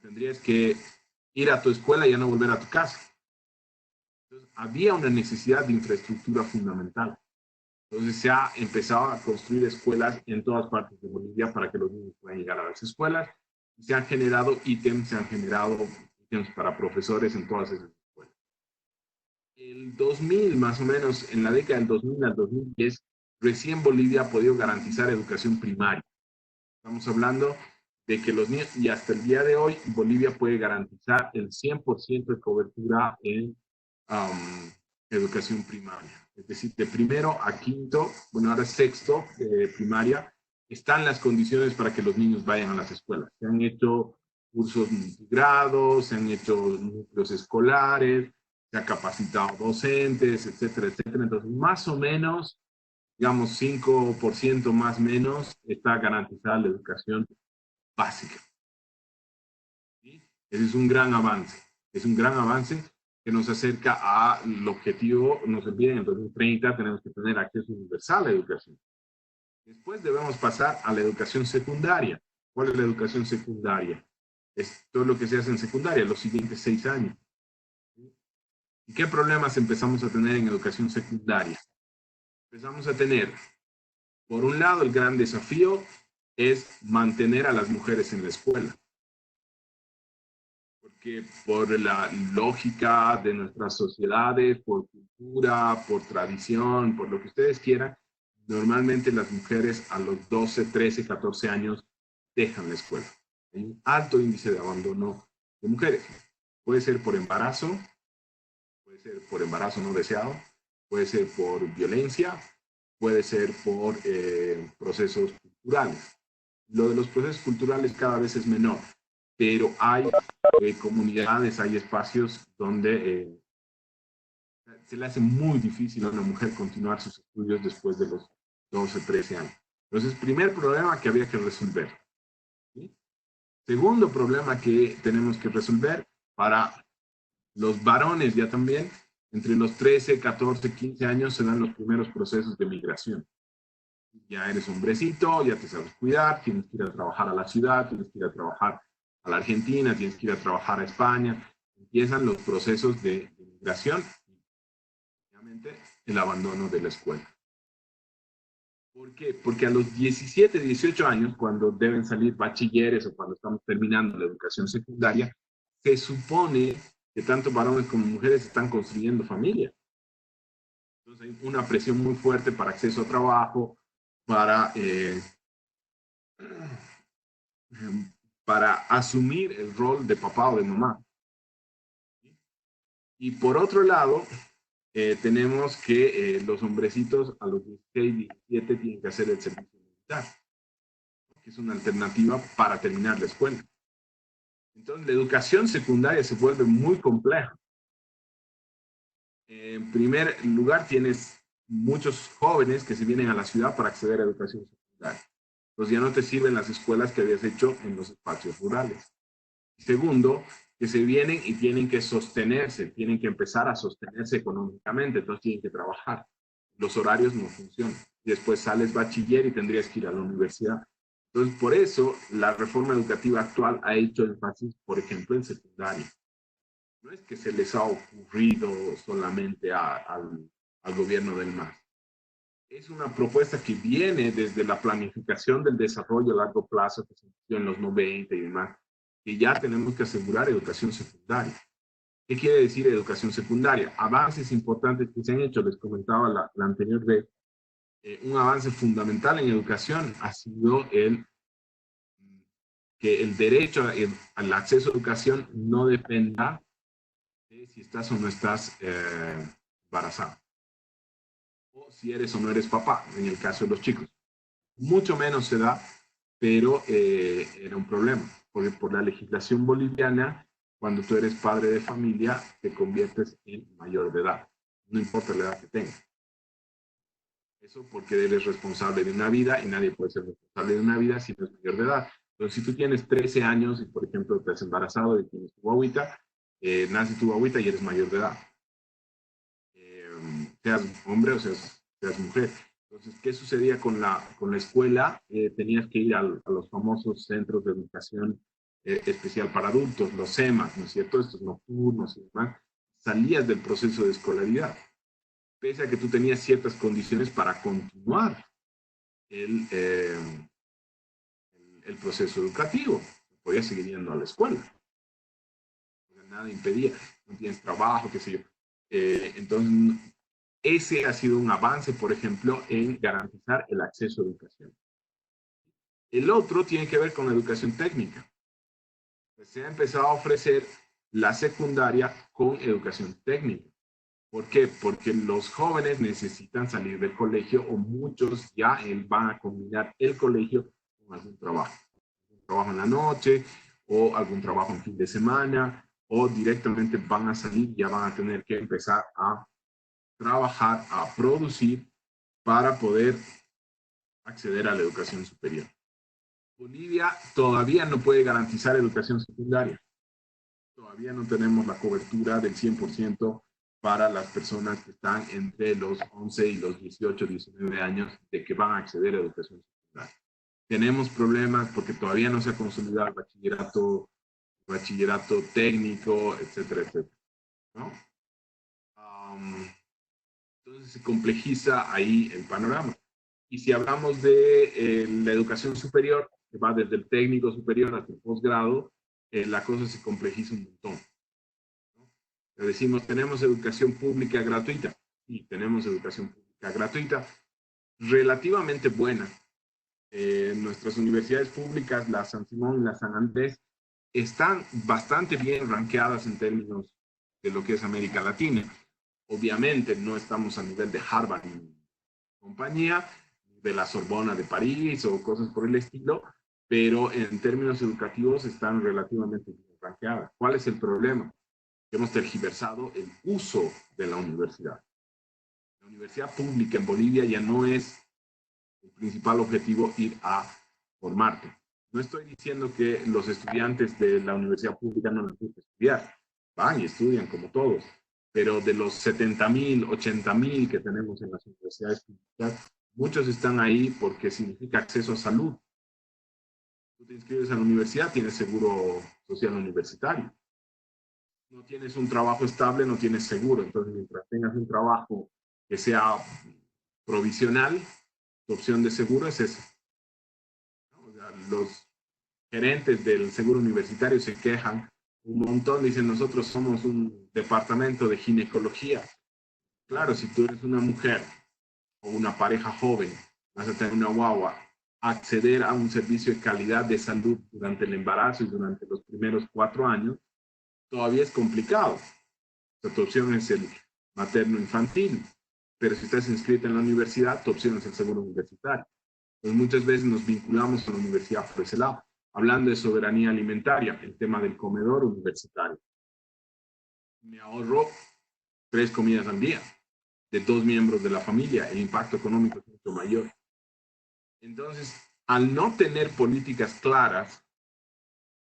Tendrías que ir a tu escuela y ya no volver a tu casa. Entonces, había una necesidad de infraestructura fundamental. Entonces, se ha empezado a construir escuelas en todas partes de Bolivia para que los niños puedan llegar a las escuelas. Se han generado ítems para profesores en todas esas escuelas. El 2000, más o menos, en la década del 2000 al 2010, recién Bolivia ha podido garantizar educación primaria. Estamos hablando de que los niños, y hasta el día de hoy, Bolivia puede garantizar el 100% de cobertura en educación primaria. Es decir, de primero a quinto, bueno, ahora sexto primaria, están las condiciones para que los niños vayan a las escuelas. Se han hecho cursos multigrados, se han hecho núcleos escolares, se ha capacitado docentes, etcétera, etcétera. Entonces, más o menos, digamos, 5% más o menos, está garantizada la educación básica. ¿Sí? Ese es un gran avance. Es un gran avance que nos acerca al objetivo. Nos olviden, en el 2030 tenemos que tener acceso universal a la educación. Después debemos pasar a la educación secundaria. ¿Cuál es la educación secundaria? Es todo lo que se hace en secundaria, los siguientes 6 años. ¿Y qué problemas empezamos a tener en educación secundaria? Empezamos a tener, por un lado, el gran desafío es mantener a las mujeres en la escuela. Porque por la lógica de nuestras sociedades, por cultura, por tradición, por lo que ustedes quieran, normalmente las mujeres a los 12, 13, 14 años dejan la escuela. Hay un alto índice de abandono de mujeres. Puede ser por embarazo no deseado, puede ser por violencia, puede ser por procesos culturales. Lo de los procesos culturales cada vez es menor, pero hay comunidades, hay espacios donde se le hace muy difícil a una mujer continuar sus estudios después de los 12, 13 años. Entonces, primer problema que había que resolver. ¿Sí? Segundo problema que tenemos que resolver para los varones ya también, entre los 13, 14, 15 años se dan los primeros procesos de migración. Ya eres hombrecito, ya te sabes cuidar, tienes que ir a trabajar a la ciudad, tienes que ir a trabajar a la Argentina, tienes que ir a trabajar a España. Empiezan los procesos de migración. el abandono de la escuela. ¿Por qué? Porque a los 17, 18 años, cuando deben salir bachilleres o cuando estamos terminando la educación secundaria, se supone que tanto varones como mujeres están construyendo familia. Entonces hay una presión muy fuerte para acceso a trabajo, para asumir el rol de papá o de mamá. Y por otro lado, tenemos que los hombrecitos a los 16, 17 tienen que hacer el servicio militar, que es una alternativa para terminar la escuela. Entonces, la educación secundaria se vuelve muy compleja. En primer lugar, tienes muchos jóvenes que se vienen a la ciudad para acceder a educación secundaria. Entonces, ya no te sirven las escuelas que habías hecho en los espacios rurales. Segundo, que se vienen y tienen que sostenerse, tienen que empezar a sostenerse económicamente, entonces tienen que trabajar. Los horarios no funcionan. Después sales bachiller y tendrías que ir a la universidad. Entonces, por eso, la reforma educativa actual ha hecho énfasis, por ejemplo, en secundaria. No es que se les ha ocurrido solamente al gobierno del MAS. Es una propuesta que viene desde la planificación del desarrollo a largo plazo que se inició en los 90 y demás, que ya tenemos que asegurar educación secundaria. ¿Qué quiere decir educación secundaria? Avances importantes que se han hecho, les comentaba la anterior vez. Un avance fundamental en educación ha sido que el derecho al acceso a educación no dependa de si estás o no estás embarazado, o si eres o no eres papá, en el caso de los chicos. Mucho menos se da, pero era un problema, porque por la legislación boliviana, cuando tú eres padre de familia, te conviertes en mayor de edad, no importa la edad que tengas. Eso porque eres responsable de una vida y nadie puede ser responsable de una vida si no es mayor de edad. Entonces, si tú tienes 13 años y, por ejemplo, te has embarazado y tienes tu guaguita, nace tu guaguita y eres mayor de edad. Seas hombre o seas mujer. Entonces, ¿qué sucedía con la escuela? Tenías que ir a los famosos centros de educación especial para adultos, los CEMAS, ¿no es cierto? Estos nocturnos y demás. Salías del proceso de escolaridad, pese a que tú tenías ciertas condiciones para continuar el proceso educativo. Podías seguir yendo a la escuela. Nada impedía, no tienes trabajo, qué sé yo. Entonces, ese ha sido un avance, por ejemplo, en garantizar el acceso a educación. El otro tiene que ver con la educación técnica. Se ha empezado a ofrecer la secundaria con educación técnica. ¿Por qué? Porque los jóvenes necesitan salir del colegio o muchos ya van a combinar el colegio con algún trabajo. Un trabajo en la noche o algún trabajo en fin de semana o directamente van a salir y ya van a tener que empezar a trabajar, a producir para poder acceder a la educación superior. Bolivia todavía no puede garantizar educación secundaria. Todavía no tenemos la cobertura del 100% para las personas que están entre los 11 y los 18, 19 años de que van a acceder a educación secundaria. Tenemos problemas porque todavía no se ha consolidado el bachillerato técnico, etcétera, etcétera, ¿no? Entonces se complejiza ahí el panorama. Y si hablamos de la educación superior, que va desde el técnico superior hasta el posgrado, la cosa se complejiza un montón. Le decimos, tenemos educación pública gratuita. Sí, tenemos educación pública gratuita, relativamente buena. Nuestras universidades públicas, la San Simón y la San Andrés, están bastante bien rankeadas en términos de lo que es América Latina. Obviamente no estamos a nivel de Harvard y compañía, de la Sorbona de París o cosas por el estilo, pero en términos educativos están relativamente bien rankeadas. ¿Cuál es el problema? Hemos tergiversado el uso de la universidad. La universidad pública en Bolivia ya no es el principal objetivo ir a formarte. No estoy diciendo que los estudiantes de la universidad pública no les gusta estudiar. Van y estudian como todos. Pero de los 70,000, 80,000 que tenemos en las universidades públicas, muchos están ahí porque significa acceso a salud. Tú te inscribes a la universidad, tienes seguro social universitario. No tienes un trabajo estable, no tienes seguro. Entonces, mientras tengas un trabajo que sea provisional, tu opción de seguro es esa. O sea, los gerentes del seguro universitario se quejan un montón, dicen nosotros somos un departamento de ginecología. Claro, si tú eres una mujer o una pareja joven, vas a tener una guagua, acceder a un servicio de calidad de salud durante el embarazo y durante los primeros 4 años, todavía es complicado. O sea, tu opción es el materno infantil, pero si estás inscrita en la universidad, tu opción es el seguro universitario. Entonces, muchas veces nos vinculamos a la universidad por ese lado. Hablando de soberanía alimentaria, el tema del comedor universitario. Me ahorro 3 comidas al día de 2 miembros de la familia. El impacto económico es mucho mayor. Entonces, al no tener políticas claras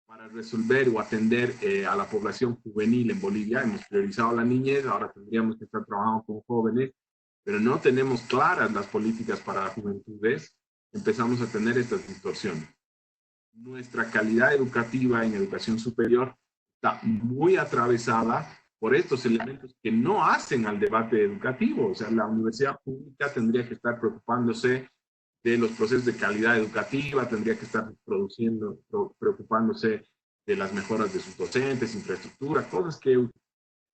para resolver o atender a la población juvenil en Bolivia, hemos priorizado la niñez, ahora tendríamos que estar trabajando con jóvenes, pero no tenemos claras las políticas para las juventudes, empezamos a tener estas distorsiones. Nuestra calidad educativa en educación superior está muy atravesada por estos elementos que no hacen al debate educativo. O sea, la universidad pública tendría que estar preocupándose de los procesos de calidad educativa, tendría que estar preocupándose de las mejoras de sus docentes, infraestructura, cosas que,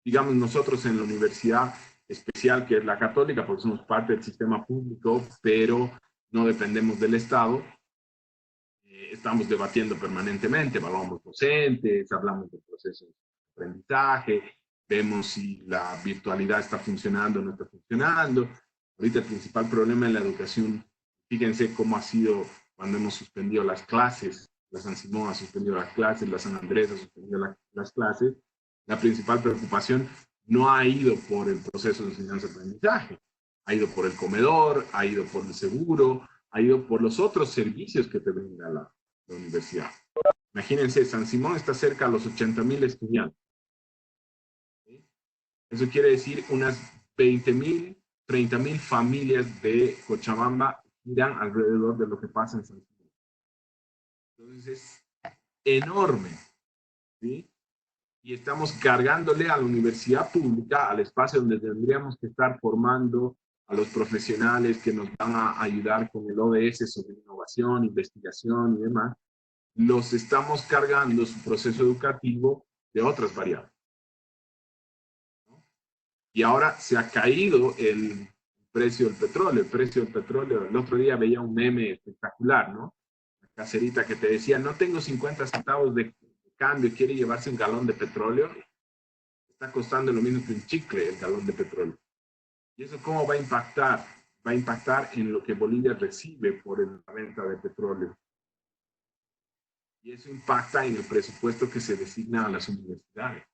digamos, nosotros en la universidad especial, que es la católica, porque somos parte del sistema público, pero no dependemos del Estado, estamos debatiendo permanentemente, evaluamos docentes, hablamos de procesos de aprendizaje, vemos si la virtualidad está funcionando o no está funcionando. Ahorita el principal problema en la educación, fíjense cómo ha sido cuando hemos suspendido las clases, la San Simón ha suspendido las clases, la San Andrés ha suspendido las clases. La principal preocupación no ha ido por el proceso de enseñanza-aprendizaje, ha ido por el comedor, ha ido por el seguro, ha ido por los otros servicios que te brinda la universidad. Imagínense, San Simón está cerca a los 80,000 estudiantes. ¿Sí? Eso quiere decir unas 20,000, 30,000 familias de Cochabamba giran alrededor de lo que pasa en San Simón. Entonces es enorme, ¿sí? Y estamos cargándole a la universidad pública, al espacio donde tendríamos que estar formando a los profesionales que nos van a ayudar con el ODS sobre innovación, investigación y demás, los estamos cargando su proceso educativo de otras variables. ¿No? Y ahora se ha caído el precio del petróleo. El precio del petróleo, el otro día veía un meme espectacular, ¿no? La caserita que te decía, no tengo 50 centavos de cambio, quiere llevarse un galón de petróleo. Está costando lo mismo que un chicle el galón de petróleo. ¿Y eso cómo va a impactar? Va a impactar en lo que Bolivia recibe por la venta de petróleo. Y eso impacta en el presupuesto que se designa a las universidades.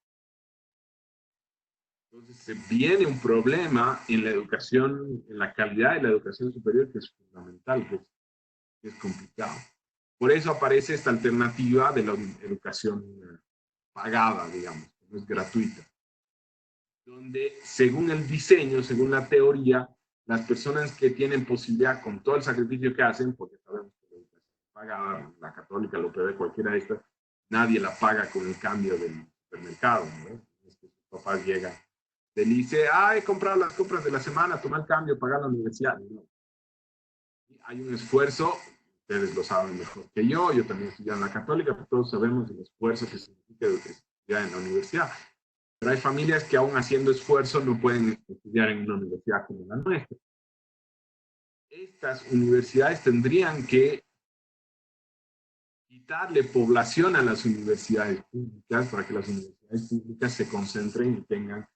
Entonces, se viene un problema en la educación, en la calidad de la educación superior, que es fundamental, que es complicado. Por eso aparece esta alternativa de la educación pagada, digamos, que no es gratuita. Donde, según el diseño, según la teoría, las personas que tienen posibilidad, con todo el sacrificio que hacen, porque sabemos que la educación pagada, la católica, la UPB, cualquiera de estas, nadie la paga con el cambio del supermercado, ¿no? Es que sus papás llegan, le dice, he comprado las compras de la semana, toma el cambio, paga la universidad. No. Hay un esfuerzo, ustedes lo saben mejor que yo también estudié en la católica, pero todos sabemos el esfuerzo que significa estudiar en la universidad. Pero hay familias que aún haciendo esfuerzo no pueden estudiar en una universidad como la nuestra. Estas universidades tendrían que quitarle población a las universidades públicas para que las universidades públicas se concentren y tengan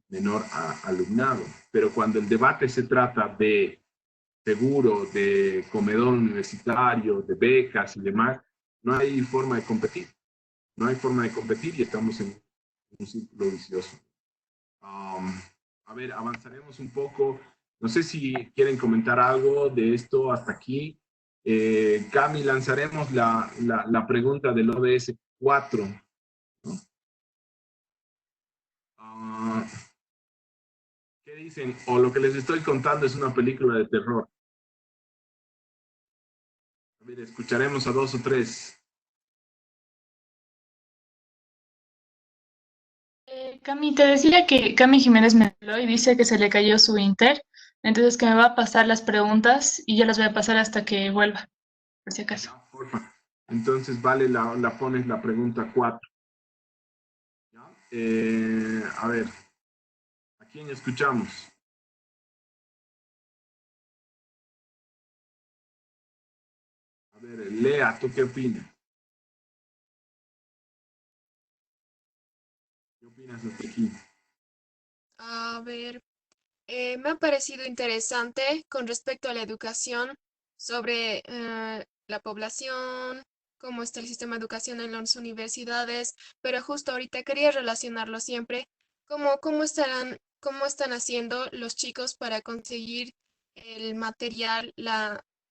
menor alumnado. Pero cuando el debate se trata de seguro, de comedor universitario, de becas y demás, no hay forma de competir. No hay forma de competir y estamos en un círculo vicioso. A ver, avanzaremos un poco. No sé si quieren comentar algo de esto hasta aquí. Cami, lanzaremos la pregunta del ODS 4. ¿No? ¿Qué dicen? O lo que les estoy contando es una película de terror. A ver, escucharemos a 2 o 3. Cami, te decía que Cami Jiménez me habló y dice que se le cayó su Inter, entonces que me va a pasar las preguntas y yo las voy a pasar hasta que vuelva, por si acaso. Ya, porfa. Entonces, vale, la pones la pregunta 4. ¿Ya? A ver, ¿a quién escuchamos? A ver, Lea, ¿tú qué opinas? ¿Qué opinas hasta aquí? A ver, me ha parecido interesante con respecto a la educación sobre la población, cómo está el sistema de educación en las universidades, pero justo ahorita quería relacionarlo siempre, cómo están haciendo los chicos para conseguir el material,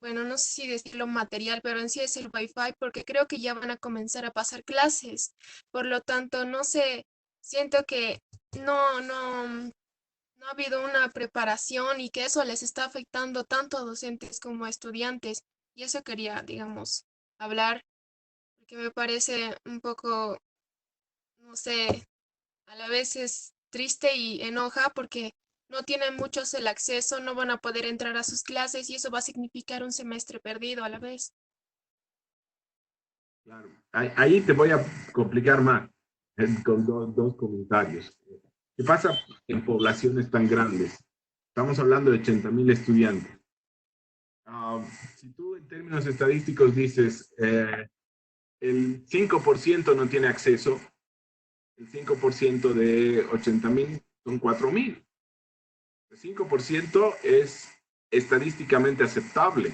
bueno, no sé si decirlo material, pero en sí es el Wi-Fi, porque creo que ya van a comenzar a pasar clases. Por lo tanto, no sé, siento que no ha habido una preparación y que eso les está afectando tanto a docentes como a estudiantes. Y eso quería, digamos, hablar, porque me parece un poco, no sé, a la vez es triste y enoja porque no tienen muchos el acceso, no van a poder entrar a sus clases y eso va a significar un semestre perdido a la vez. Claro. Ahí te voy a complicar más con dos comentarios. ¿Qué pasa en poblaciones tan grandes? Estamos hablando de 80,000 estudiantes. Si tú en términos estadísticos dices el 5% no tiene acceso, el 5% de 80,000 son 4,000. El 5% es estadísticamente aceptable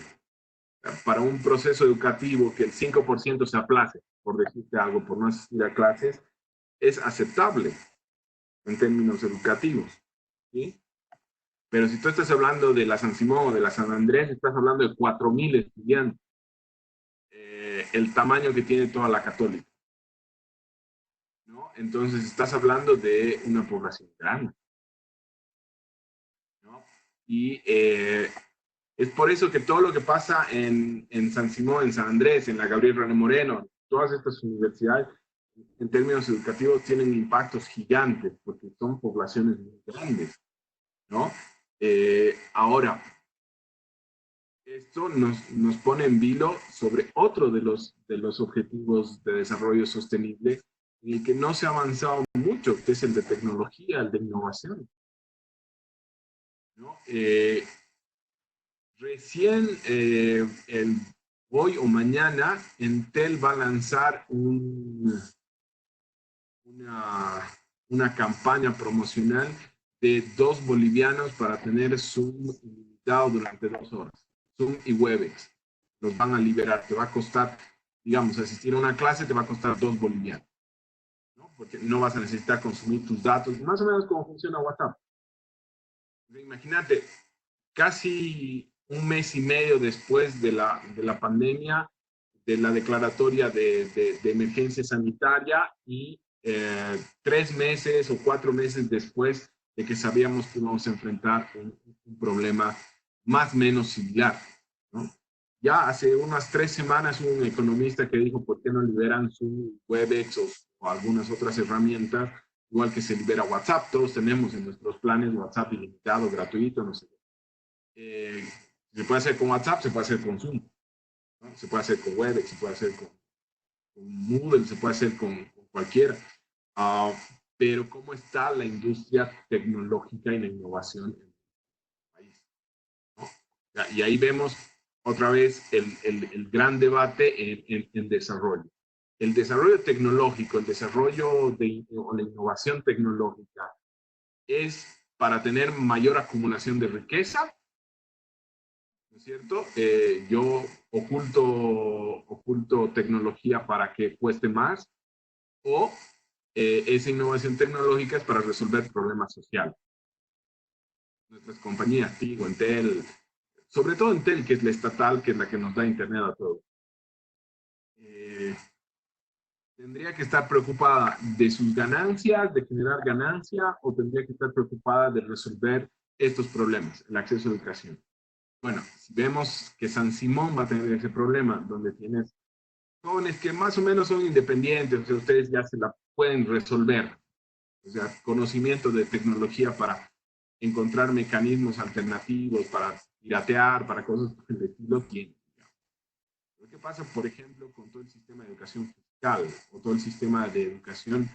para un proceso educativo. Que el 5% se aplace, por decirte algo, por no asistir a clases, es aceptable en términos educativos, ¿sí? Pero si tú estás hablando de la San Simón o de la San Andrés, estás hablando de 4,000 estudiantes, el tamaño que tiene toda la Católica, ¿no? Entonces estás hablando de una población grande, ¿no? Y es por eso que todo lo que pasa en San Simón, en San Andrés, en la Gabriel René Moreno, todas estas universidades, en términos educativos, tienen impactos gigantes, porque son poblaciones muy grandes, ¿no? Ahora, esto nos pone en vilo sobre otro de los objetivos de desarrollo sostenible, en el que no se ha avanzado mucho, que es el de tecnología, el de innovación, ¿no? Recién, hoy o mañana, Entel va a lanzar una campaña promocional de 2 bolivianos para tener Zoom ilimitado durante 2 horas. Zoom y Webex. Los van a liberar. Te va a costar, digamos, asistir a una clase te va a costar 2 bolivianos, ¿no? Porque no vas a necesitar consumir tus datos. Más o menos como funciona WhatsApp. Imagínate, casi un mes y medio después de la pandemia, de la declaratoria de emergencia sanitaria y 3 meses o 4 meses después de que sabíamos que íbamos a enfrentar un problema más o menos similar, ¿no? Ya hace unas 3 semanas hubo un economista que dijo, ¿por qué no liberan su Webex o algunas otras herramientas? Igual que se libera WhatsApp, todos tenemos en nuestros planes WhatsApp ilimitado, gratuito, no sé. Se puede hacer con WhatsApp, se puede hacer con Zoom, ¿no? Se puede hacer con Webex, se puede hacer con Moodle, se puede hacer con cualquiera. Pero ¿cómo está la industria tecnológica y la innovación en el país, ¿no? Y ahí vemos otra vez el gran debate en desarrollo. El desarrollo tecnológico, el desarrollo o la innovación tecnológica es para tener mayor acumulación de riqueza, ¿no es cierto? Yo oculto tecnología para que cueste más, o esa innovación tecnológica es para resolver problemas sociales. Nuestras compañías, Tigo, Entel, sobre todo Entel, que es la estatal, que es la que nos da internet a todos, ¿tendría que estar preocupada de sus ganancias, de generar ganancia, o tendría que estar preocupada de resolver estos problemas, el acceso a educación? Bueno, si vemos que San Simón va a tener ese problema, donde tienes jóvenes que más o menos son independientes, o sea, ustedes ya se la pueden resolver, O sea, conocimiento de tecnología para encontrar mecanismos alternativos, para piratear, para cosas por el estilo, tiene. ¿Qué pasa, por ejemplo, con todo el sistema de educación fiscal o todo el sistema de educación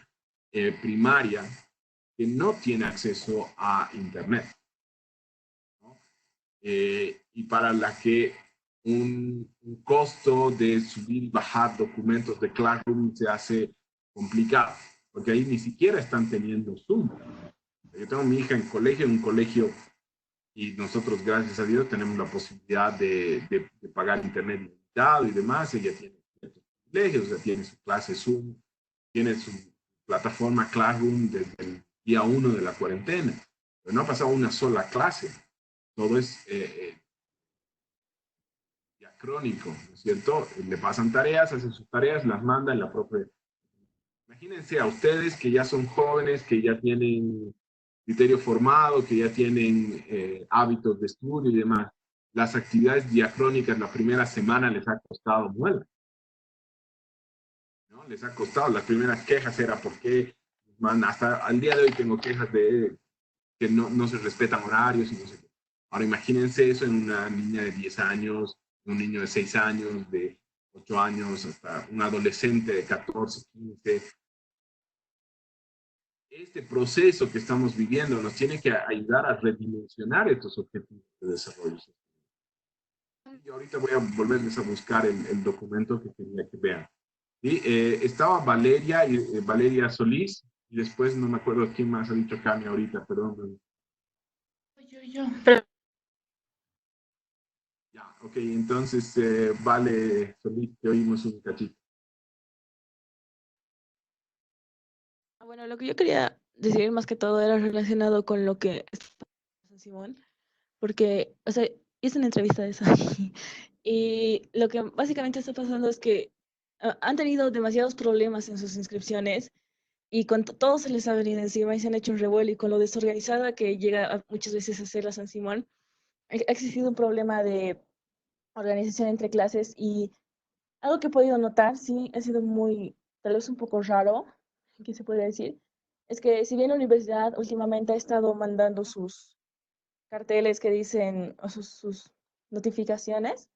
primaria que no tiene acceso a Internet? ¿No? Y para la que un costo de subir y bajar documentos de Classroom se hace complicado, porque ahí ni siquiera están teniendo Zoom. Yo tengo a mi hija en un colegio, y nosotros, gracias a Dios, tenemos la posibilidad de pagar internet ilimitado y demás. Ella tiene ciertos privilegios, o sea, tiene su clase Zoom, tiene su plataforma Classroom desde el día 1 de la cuarentena. Pero no ha pasado una sola clase. Todo es diacrónico, ¿no es cierto? Le pasan tareas, hacen sus tareas, las mandan en la propia. Imagínense a ustedes que ya son jóvenes, que ya tienen criterio formado, que ya tienen hábitos de estudio y demás. Las actividades diacrónicas la primera semana les ha costado muela, ¿no? Les ha costado. Las primeras quejas era porque, man, hasta al día de hoy tengo quejas de que no se respetan horarios y no sé qué. Ahora imagínense eso en una niña de 10 años, un niño de 6 años, de 8 años, hasta un adolescente de 14, 15. Este proceso que estamos viviendo nos tiene que ayudar a redimensionar estos objetivos de desarrollo sostenible. Y ahorita voy a volverles a buscar el documento que quería que vean. ¿Sí? Estaba Valeria, Valeria Solís, y después no me acuerdo quién más ha dicho Cami ahorita, perdón. Yo. Pero... Ya, ok, entonces, Vale Solís, te oímos un cachito. Bueno, lo que yo quería decir más que todo era relacionado con lo que está Simón, porque, o sea, hice una entrevista de eso y lo que básicamente está pasando es que han tenido demasiados problemas en sus inscripciones y con todo se les ha venido encima y se han hecho un revuelo, y con lo desorganizada que llega muchas veces a ser la San Simón, ha existido un problema de organización entre clases, y algo que he podido notar, sí, ha sido muy, tal vez un poco raro, ¿qué se podría decir? Es que si bien la universidad últimamente ha estado mandando sus carteles que dicen, o sus notificaciones,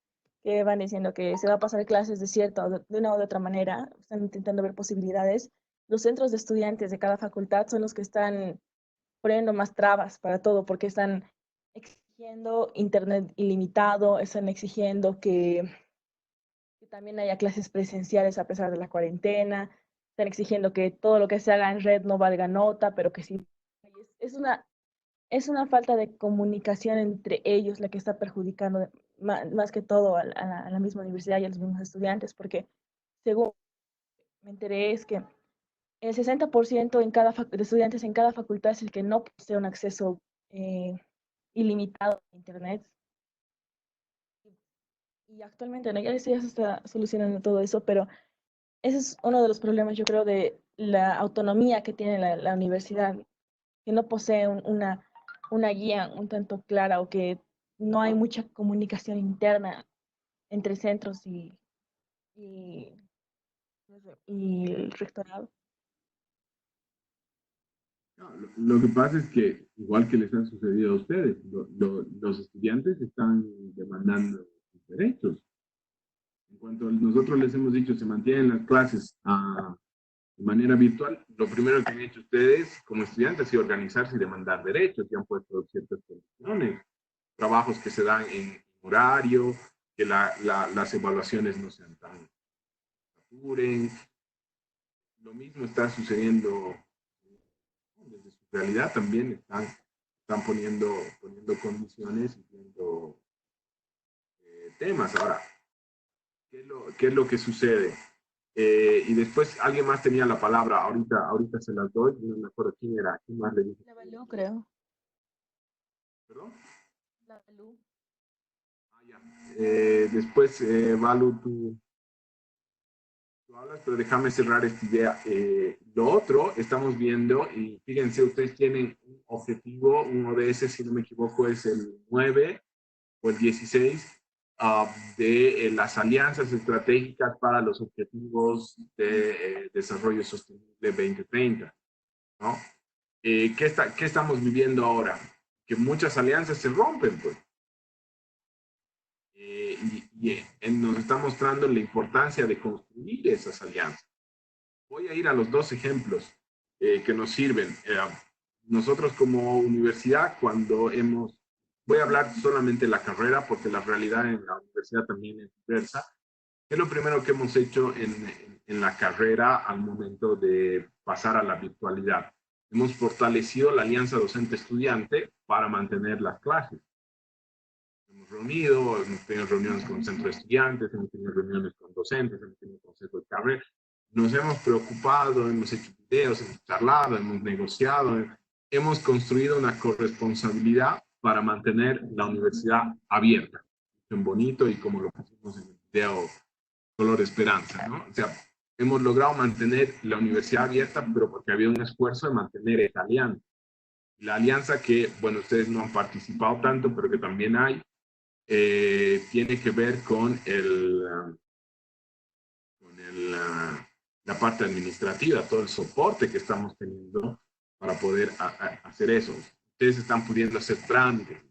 que van diciendo que se va a pasar clases de cierta, de una u otra manera, están intentando ver posibilidades. Los centros de estudiantes de cada facultad son los que están poniendo más trabas para todo, porque están exigiendo internet ilimitado, están exigiendo que también haya clases presenciales a pesar de la cuarentena, están exigiendo que todo lo que se haga en red no valga nota, pero que sí. Es una falta de comunicación entre ellos la que está perjudicando más que todo a la misma universidad y a los mismos estudiantes, porque según me enteré es que el 60% de estudiantes en cada facultad es el que no posee un acceso ilimitado a Internet. Y actualmente, ¿no? Ya se está solucionando todo eso, pero ese es uno de los problemas, yo creo, de la autonomía que tiene la universidad, que no posee una guía un tanto clara, o que no hay mucha comunicación interna entre centros y, y el rectorado. No, lo que pasa es que, igual que les ha sucedido a ustedes, los estudiantes están demandando sus derechos. En cuanto nosotros les hemos dicho, se mantienen las clases de manera virtual, lo primero que han hecho ustedes como estudiantes es organizarse y demandar derechos, y han puesto ciertas condiciones, trabajos que se dan en horario, que las evaluaciones no sean tan saturen. Lo mismo está sucediendo desde su realidad, también están poniendo condiciones y viendo temas. Ahora, ¿qué es lo que sucede? Y después alguien más tenía la palabra, ahorita se las doy, no me acuerdo quién era, quién más le dijo. La Balú, creo. ¿Perdón? La Balú. Ah, ya. Después, Balu, tú hablas, pero déjame cerrar esta idea. Lo otro, estamos viendo, y fíjense, ustedes tienen un objetivo, un ODS, si no me equivoco, es el 9 o el 16, de las alianzas estratégicas para los objetivos de desarrollo sostenible 2030, ¿no? ¿qué estamos viviendo ahora? Que muchas alianzas se rompen, pues. Nos está mostrando la importancia de construir esas alianzas. Voy a ir a los dos ejemplos que nos sirven. Nosotros como universidad, voy a hablar solamente de la carrera, porque la realidad en la universidad también es diversa. ¿Qué es lo primero que hemos hecho en la carrera al momento de pasar a la virtualidad? Hemos fortalecido la alianza docente-estudiante para mantener las clases. Hemos tenido reuniones con centros de estudiantes, hemos tenido reuniones con docentes, hemos tenido consejo de carrera. Nos hemos preocupado, hemos hecho videos, hemos charlado, hemos negociado, hemos construido una corresponsabilidad para mantener la universidad abierta. En bonito y como lo pusimos en el video Color Esperanza, ¿no? O sea, hemos logrado mantener la universidad abierta, pero porque había un esfuerzo de mantener esa alianza. La alianza que, bueno, ustedes no han participado tanto, pero que también hay, tiene que ver con la parte administrativa, todo el soporte que estamos teniendo para poder hacer eso. Ustedes están pudiendo hacer trámites,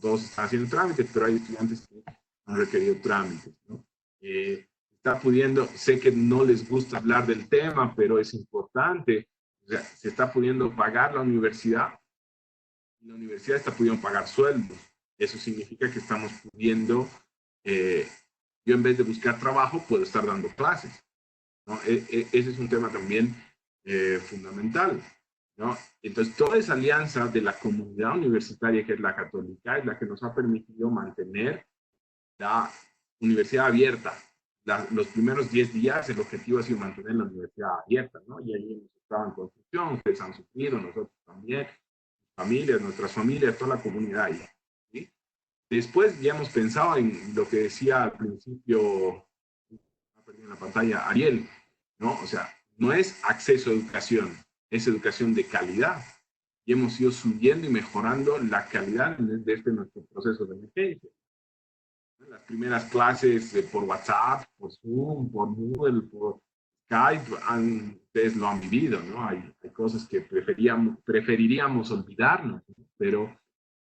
todos están haciendo trámites, pero hay estudiantes que han requerido trámites, ¿no? Está pudiendo, sé que no les gusta hablar del tema, pero es importante, o sea, se está pudiendo pagar la universidad, y la universidad está pudiendo pagar sueldos. Eso significa que estamos pudiendo, yo en vez de buscar trabajo, puedo estar dando clases, ¿no? Ese es un tema también fundamental, ¿no? Entonces, toda esa alianza de la comunidad universitaria, que es la católica, es la que nos ha permitido mantener la universidad abierta. Los primeros 10 días el objetivo ha sido mantener la universidad abierta, ¿no? Y ahí hemos estado en construcción, ustedes han sufrido, nosotros también, nuestras familias, toda la comunidad ahí, ¿sí? Después ya hemos pensado en lo que decía al principio, en la pantalla, Ariel, ¿no? O sea, no es acceso a educación, es educación de calidad. Y hemos ido subiendo y mejorando la calidad de nuestro proceso de emergencia. Las primeras clases por WhatsApp, por Zoom, por Moodle, por Skype, ustedes lo han vivido, ¿no? Hay cosas que preferiríamos olvidarnos, ¿no? Pero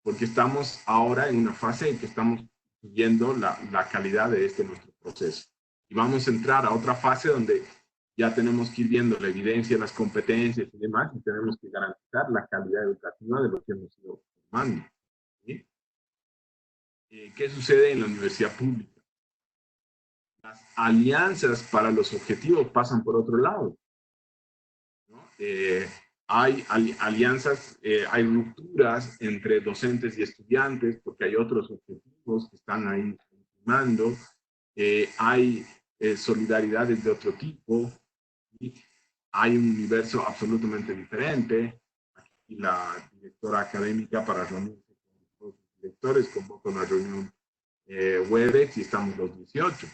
porque estamos ahora en una fase en que estamos subiendo la calidad de nuestro proceso. Y vamos a entrar a otra fase donde ya tenemos que ir viendo la evidencia, las competencias y demás, y tenemos que garantizar la calidad educativa de lo que hemos ido formando, ¿sí? ¿Qué sucede en la universidad pública? Las alianzas para los objetivos pasan por otro lado, ¿no? Hay alianzas, hay rupturas entre docentes y estudiantes porque hay otros objetivos que están ahí firmando, hay solidaridades de otro tipo, ¿sí? Hay un universo absolutamente diferente. Aquí la directora académica para reunirse con los directores convoca una reunión Webex y estamos los 18.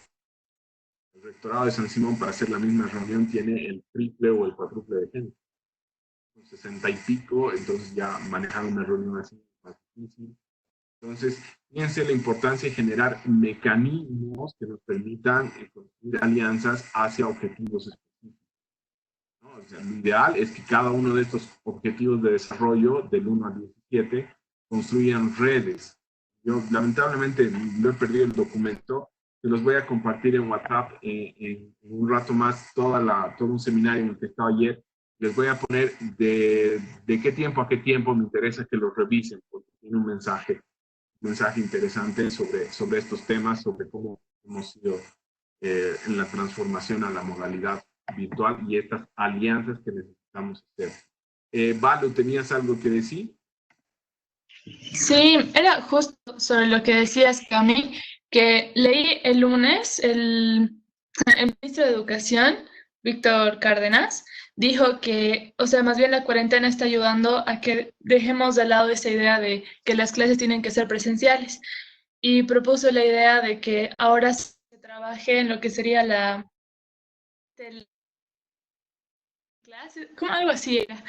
El rectorado de San Simón para hacer la misma reunión tiene el triple o el cuádruple de gente. 60 y pico, entonces ya manejar una reunión así es más difícil. Entonces, fíjense la importancia de generar mecanismos que nos permitan construir alianzas hacia objetivos específicos, ¿no? O sea, lo ideal es que cada uno de estos objetivos de desarrollo, del 1 al 17, construyan redes. Yo, lamentablemente, no he perdido el documento, se los voy a compartir en WhatsApp en un rato más, todo un seminario en el que estaba ayer. Les voy a poner de qué tiempo a qué tiempo me interesa que lo revisen, porque tiene un mensaje interesante sobre estos temas, sobre cómo hemos ido en la transformación a la modalidad virtual y estas alianzas que necesitamos hacer. Valo, ¿tenías algo que decir? Sí, era justo sobre lo que decías, Cami, que leí el lunes, el ministro de Educación, Víctor Cárdenas, dijo que, o sea, más bien la cuarentena está ayudando a que dejemos de lado esa idea de que las clases tienen que ser presenciales y propuso la idea de que ahora se trabaje en lo que sería la clase, como algo así era.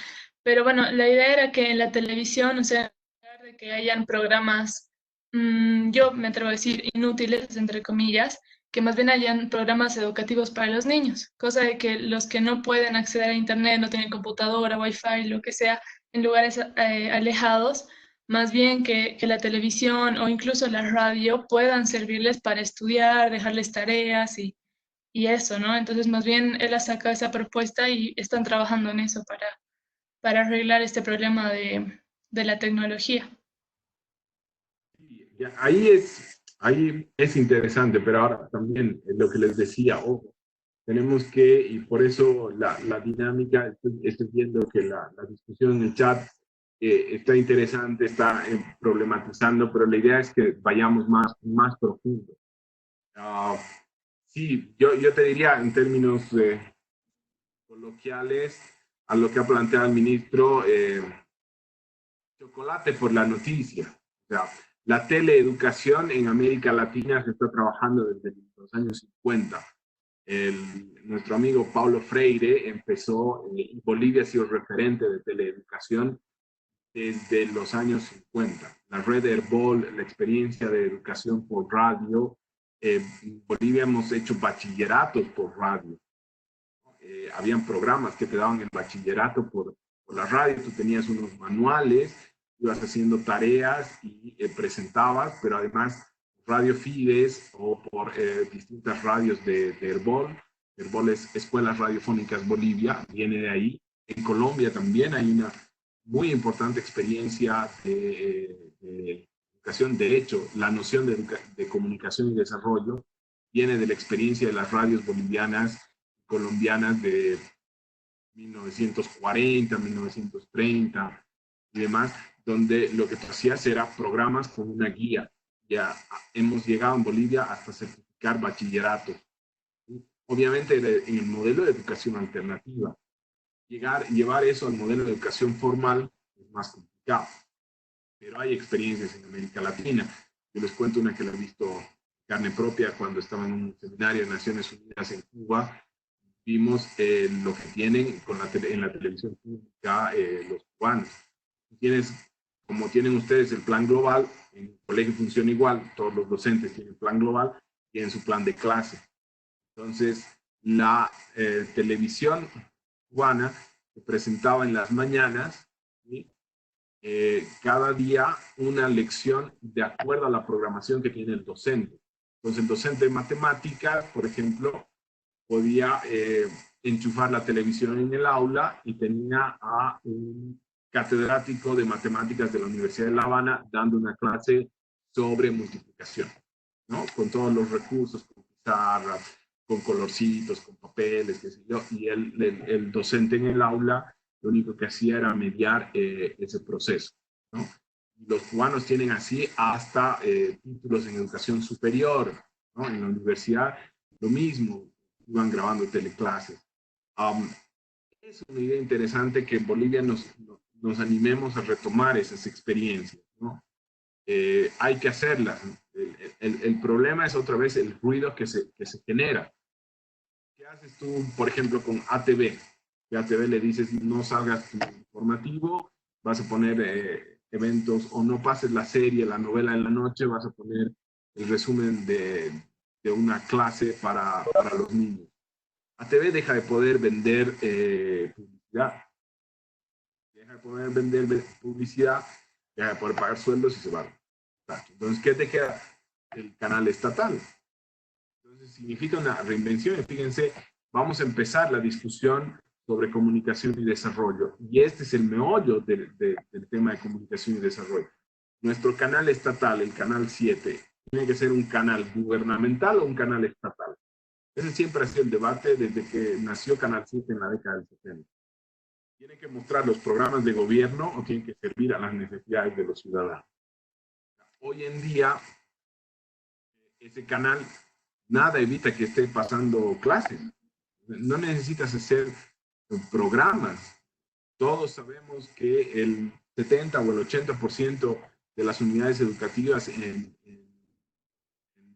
Pero bueno, la idea era que en la televisión, o sea, de que hayan programas, yo me atrevo a decir inútiles, entre comillas, que más bien hayan programas educativos para los niños, cosa de que los que no pueden acceder a internet, no tienen computadora, wifi, lo que sea, en lugares alejados, más bien que la televisión o incluso la radio puedan servirles para estudiar, dejarles tareas y eso, ¿no? Entonces, más bien él ha sacado esa propuesta y están trabajando en eso para arreglar este problema de la tecnología. Ahí es interesante, pero ahora también lo que les decía, ojo, tenemos que, y por eso la dinámica, estoy viendo que la discusión en el chat está interesante, está problematizando, pero la idea es que vayamos más profundo. Sí, yo te diría en términos coloquiales a lo que ha planteado el ministro, chocolate por la noticia. O sea, la teleeducación en América Latina se está trabajando desde los años 50. Nuestro amigo Paulo Freire empezó, y Bolivia ha sido referente de teleeducación desde los años 50. La red Herbol, la experiencia de educación por radio. En Bolivia hemos hecho bachilleratos por radio. Habían programas que te daban el bachillerato por la radio, tú tenías unos manuales, ibas haciendo tareas y presentabas, pero además Radio Fides o por distintas radios de Herbol. Herbol es Escuelas Radiofónicas Bolivia, viene de ahí. En Colombia también hay una muy importante experiencia de educación. De hecho, la noción de comunicación y desarrollo viene de la experiencia de las radios bolivianas y colombianas de 1940, 1930 y demás, donde lo que tú hacías era programas con una guía. Ya hemos llegado en Bolivia hasta certificar bachillerato. Obviamente en el modelo de educación alternativa. Llevar eso al modelo de educación formal es más complicado. Pero hay experiencias en América Latina. Yo les cuento una que la he visto en carne propia cuando estaba en un seminario de Naciones Unidas en Cuba. Vimos lo que tienen en la televisión pública los cubanos. Como tienen ustedes el plan global, en el colegio funciona igual, todos los docentes tienen plan global, tienen su plan de clase. Entonces, la televisión cubana se presentaba en las mañanas, ¿sí? Cada día una lección de acuerdo a la programación que tiene el docente. Entonces, el docente de matemáticas, por ejemplo, podía enchufar la televisión en el aula y tenía a un catedrático de matemáticas de la Universidad de La Habana dando una clase sobre multiplicación, ¿no? Con todos los recursos, con pizarras, con colorcitos, con papeles, qué sé yo, y el docente en el aula lo único que hacía era mediar ese proceso, ¿no? Los cubanos tienen así hasta títulos en educación superior, ¿no? En la universidad lo mismo, iban grabando teleclases. Es una idea interesante que en Bolivia nos animemos a retomar esas experiencias, ¿no? Hay que hacerlas. El problema es otra vez el ruido que se genera. ¿Qué haces tú, por ejemplo, con ATV? Que a ATV le dices, no salgas tu informativo, vas a poner eventos, o no pases la serie, la novela en la noche, vas a poner el resumen de una clase para los niños. ATV deja de poder vender publicidad. Deja de poder vender publicidad, deja de poder pagar sueldos y se va. Entonces, ¿qué te queda? El canal estatal. Entonces, significa una reinvención. Fíjense, vamos a empezar la discusión sobre comunicación y desarrollo. Y este es el meollo del tema de comunicación y desarrollo. Nuestro canal estatal, el canal 7, ¿tiene que ser un canal gubernamental o un canal estatal? Ese siempre ha sido el debate desde que nació Canal 7 en la década del 70. ¿Tiene que mostrar los programas de gobierno o tiene que servir a las necesidades de los ciudadanos? Hoy en día, ese canal nada evita que esté pasando clases. No necesitas hacer programas. Todos sabemos que el 70 o el 80% de las unidades educativas en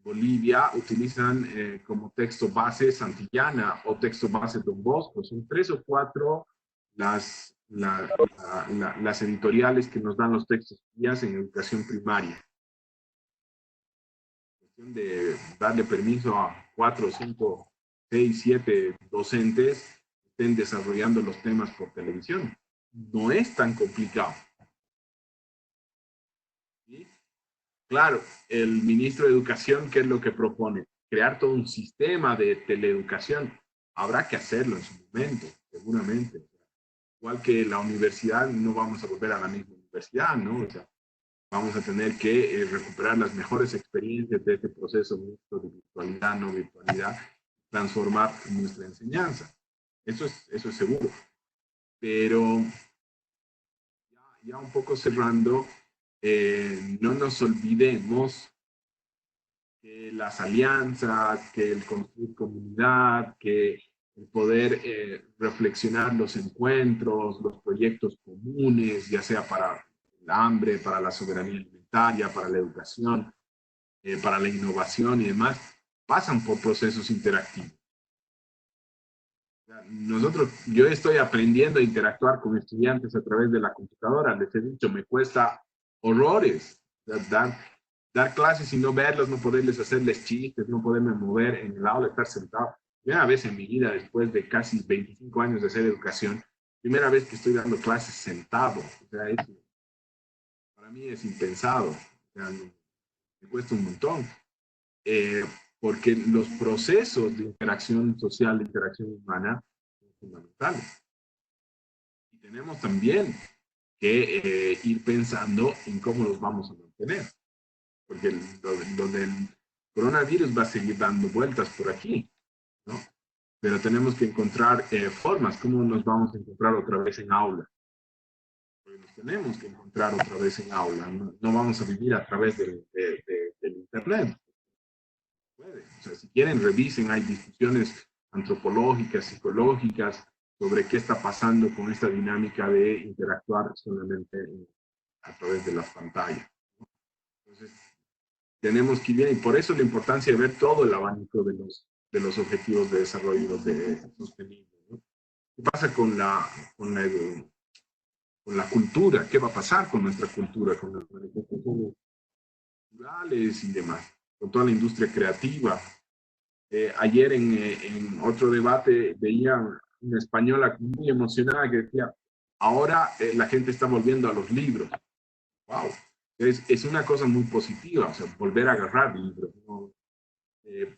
Bolivia utilizan como texto base Santillana o texto base Don Bosco. Son 3 o 4 las editoriales que nos dan los textos guías en educación primaria. Cuestión de darle permiso a 4, 5, 6, 7 docentes que estén desarrollando los temas por televisión. no es tan complicado. ¿Sí? Claro, el ministro de Educación, ¿qué es lo que propone? Crear todo un sistema de teleeducación. Habrá que hacerlo en su momento, seguramente. Igual que la universidad, no vamos a volver a la misma universidad, ¿no? O sea, vamos a tener que recuperar las mejores experiencias de este proceso mixto de virtualidad, no virtualidad, transformar nuestra enseñanza. Eso es seguro. Pero ya un poco cerrando, no nos olvidemos que las alianzas, que el construir comunidad, que el poder reflexionar los encuentros, los proyectos comunes, ya sea para el hambre, para la soberanía alimentaria, para la educación, para la innovación y demás, pasan por procesos interactivos. Yo estoy aprendiendo a interactuar con estudiantes a través de la computadora. Les he dicho, me cuesta horrores dar clases y no verlos, no poderles hacerles chistes, no poderme mover en el aula, estar sentado. Primera vez en mi vida, después de casi 25 años de hacer educación, primera vez que estoy dando clases sentado. O sea, eso para mí es impensado. O sea, me cuesta un montón. Porque los procesos de interacción social, de interacción humana, son fundamentales. Y tenemos también que ir pensando en cómo los vamos a mantener. Porque lo del coronavirus va a seguir dando vueltas por aquí, ¿no? Pero tenemos que encontrar formas, cómo nos vamos a encontrar otra vez en aula. Porque nos tenemos que encontrar otra vez en aula, no vamos a vivir a través del internet. O sea, si quieren, revisen, hay discusiones antropológicas, psicológicas, sobre qué está pasando con esta dinámica de interactuar solamente a través de las pantallas, ¿no? Entonces, tenemos que ir bien, y por eso la importancia de ver todo el abanico de los objetivos de desarrollo sostenible, ¿no? ¿Qué pasa con la cultura? ¿Qué va a pasar con nuestra cultura, con las manifestaciones culturales y demás? Con toda la industria creativa. Ayer en otro debate veía una española muy emocionada que decía, ahora la gente está volviendo a los libros. ¡Wow! Es una cosa muy positiva, o sea, volver a agarrar libros, ¿no?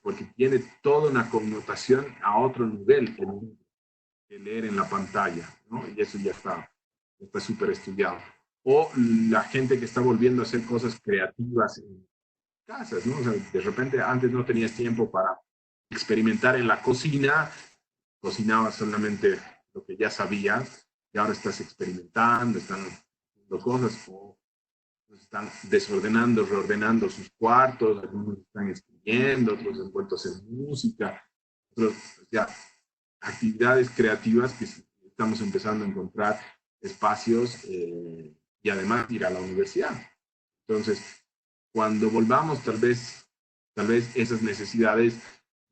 Porque tiene toda una connotación a otro nivel que leer en la pantalla, ¿no? Y eso ya está súper estudiado. O la gente que está volviendo a hacer cosas creativas en casas, ¿no? O sea, de repente antes no tenías tiempo para experimentar en la cocina, cocinabas solamente lo que ya sabías, y ahora estás experimentando, están haciendo cosas, o están desordenando, reordenando sus cuartos, algunos están escribiendo, otros envueltos en música, otros, ya, actividades creativas que estamos empezando a encontrar espacios y además ir a la universidad. Entonces, cuando volvamos, tal vez esas necesidades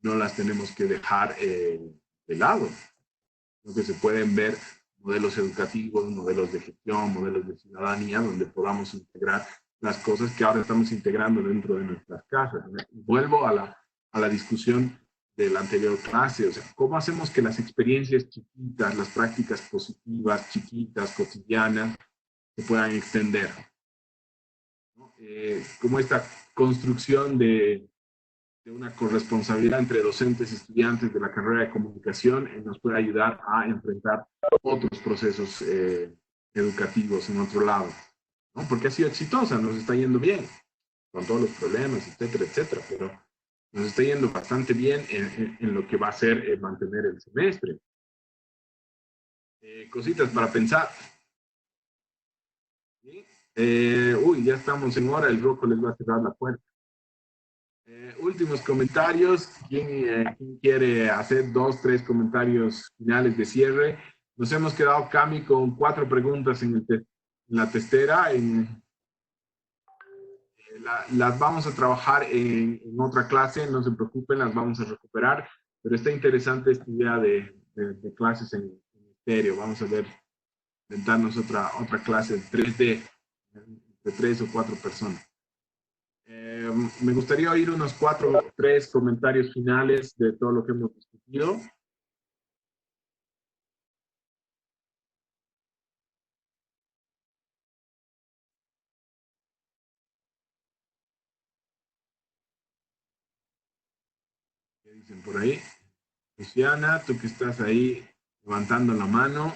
no las tenemos que dejar de lado, sino que se pueden ver modelos educativos, modelos de gestión, modelos de ciudadanía, donde podamos integrar las cosas que ahora estamos integrando dentro de nuestras casas. Vuelvo a la discusión de la anterior clase, o sea, ¿cómo hacemos que las experiencias chiquitas, las prácticas positivas, chiquitas, cotidianas, se puedan extender? ¿No? Como esta construcción de una corresponsabilidad entre docentes y estudiantes de la carrera de comunicación nos puede ayudar a enfrentar otros procesos educativos en otro lado, ¿no? Porque ha sido exitosa, nos está yendo bien, con todos los problemas, etcétera, etcétera, pero nos está yendo bastante bien en lo que va a ser mantener el semestre. Cositas para pensar. ¿Sí? Ya estamos en hora, el Rocco les va a cerrar la puerta. Últimos comentarios. ¿Quién quiere hacer 2, 3 comentarios finales de cierre? Nos hemos quedado, Cami, con 4 preguntas en la testera. Las vamos a trabajar en otra clase, no se preocupen, las vamos a recuperar, pero está interesante esta idea de clases en estéreo. Vamos a ver, inventarnos otra clase en 3D, de 3 o 4 personas. Me gustaría oír unos 4 o 3 comentarios finales de todo lo que hemos discutido. dicen por ahí? Luciana, tú que estás ahí levantando la mano.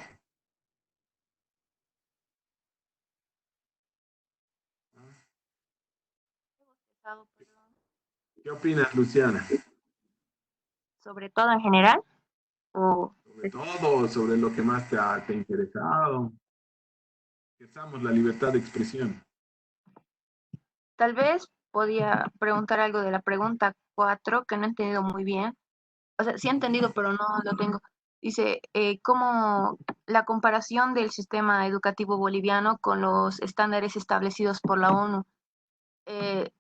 ¿Qué opinas, Luciana? ¿Sobre todo en general? O Sobre todo, sobre lo que más te ha interesado. Pensamos la libertad de expresión. tal vez podía preguntar algo de la pregunta 4 que no he entendido muy bien. O sea, sí he entendido, pero no lo tengo. Dice, ¿cómo la comparación del sistema educativo boliviano con los estándares establecidos por la ONU? Eh,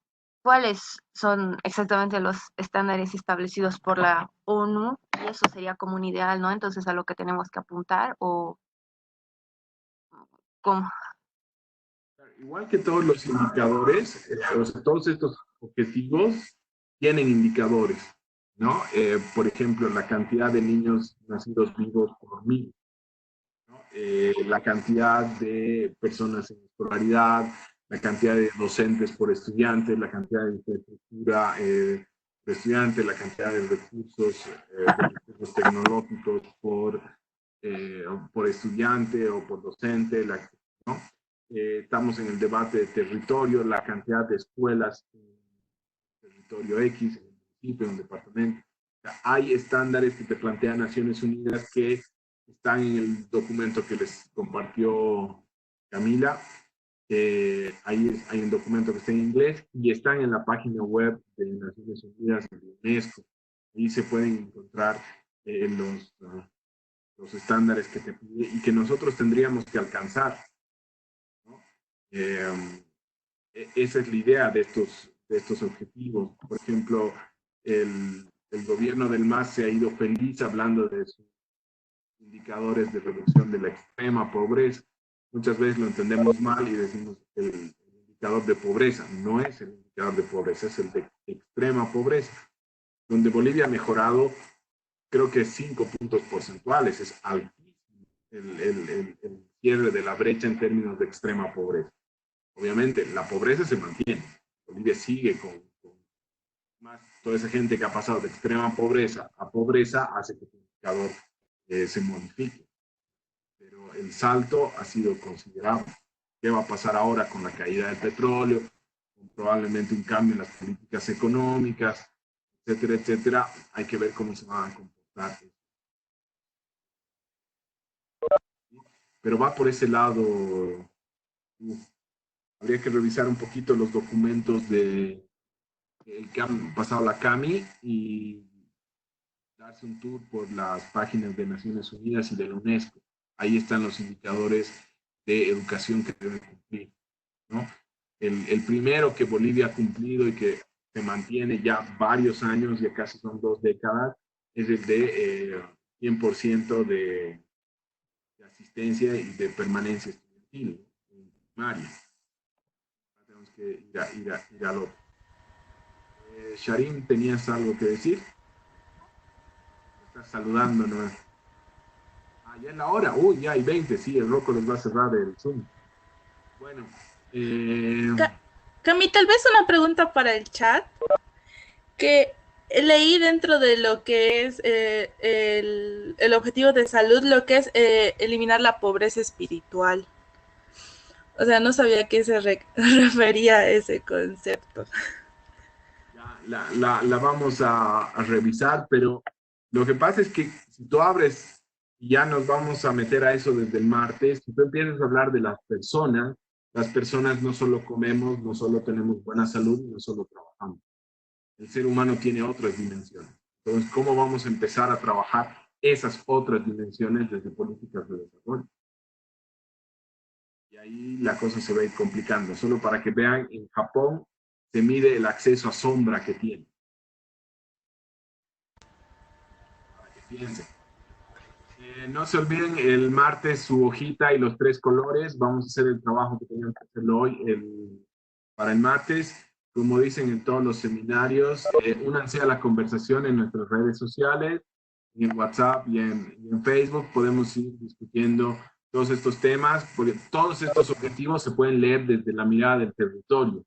¿Cuáles son exactamente los estándares establecidos por la ONU? Y eso sería como un ideal, ¿no? Entonces, a lo que tenemos que apuntar o cómo. Igual que todos los indicadores, o sea, todos estos objetivos tienen indicadores, ¿no? Por ejemplo, la cantidad de niños nacidos vivos por mil, ¿no? La cantidad de personas en escolaridad, la cantidad de docentes por estudiante, la cantidad de infraestructura por estudiante, la cantidad de recursos tecnológicos por estudiante o por docente, ¿no? Estamos en el debate de territorio, la cantidad de escuelas en territorio X, en el municipio, en el departamento. O sea, hay estándares que te plantea Naciones Unidas que están en el documento que les compartió Camila. Hay un documento que está en inglés y están en la página web de Naciones Unidas, de UNESCO. Ahí se pueden encontrar los estándares que te pide y que nosotros tendríamos que alcanzar. Esa es la idea de estos objetivos. Por ejemplo, el gobierno del MAS se ha ido feliz hablando de sus indicadores de reducción de la extrema pobreza. Muchas veces lo entendemos mal y decimos el indicador de pobreza. No es el indicador de pobreza, es el de extrema pobreza. Donde Bolivia ha mejorado, creo que 5 puntos porcentuales, es altísimo el cierre de la brecha en términos de extrema pobreza. Obviamente, la pobreza se mantiene. Bolivia sigue con más. Toda esa gente que ha pasado de extrema pobreza a pobreza hace que el indicador se modifique. Pero el salto ha sido considerable. ¿Qué va a pasar ahora con la caída del petróleo? Con probablemente un cambio en las políticas económicas, etcétera, etcétera. Hay que ver cómo se van a comportar. Pero va por ese lado. Habría que revisar un poquito los documentos que han pasado la CAMI y darse un tour por las páginas de Naciones Unidas y de la UNESCO. Ahí están los indicadores de educación que debe cumplir, ¿no? El primero que Bolivia ha cumplido y que se mantiene ya varios años, ya casi son 2 décadas, es el de 100% de asistencia y de permanencia estudiantil en primaria. Tenemos que ir al otro. Sharim, ¿tenías algo que decir? Estás saludando, ¿no? Ya es la hora. Uy, ya hay 20. Sí, el Rocco les va a cerrar el Zoom. Bueno. Cami, tal vez una pregunta para el chat. Que leí dentro de lo que es el objetivo de salud, lo que es eliminar la pobreza espiritual. O sea, no sabía a qué se refería a ese concepto. La vamos a revisar, pero lo que pasa es que si tú abres, y ya nos vamos a meter a eso desde el martes, si tú empiezas a hablar de las personas no solo comemos, no solo tenemos buena salud, no solo trabajamos. El ser humano tiene otras dimensiones. Entonces, ¿cómo vamos a empezar a trabajar esas otras dimensiones desde políticas de desarrollo? Y ahí la cosa se va a ir complicando. Solo para que vean, en Japón se mide el acceso a sombra que tiene. Para que piensen. No se olviden el martes su hojita y los 3 colores. Vamos a hacer el trabajo que teníamos que hacerlo hoy para el martes. Como dicen en todos los seminarios, únanse a la conversación en nuestras redes sociales, en WhatsApp y en Facebook. Podemos ir discutiendo todos estos temas, porque todos estos objetivos se pueden leer desde la mirada del territorio.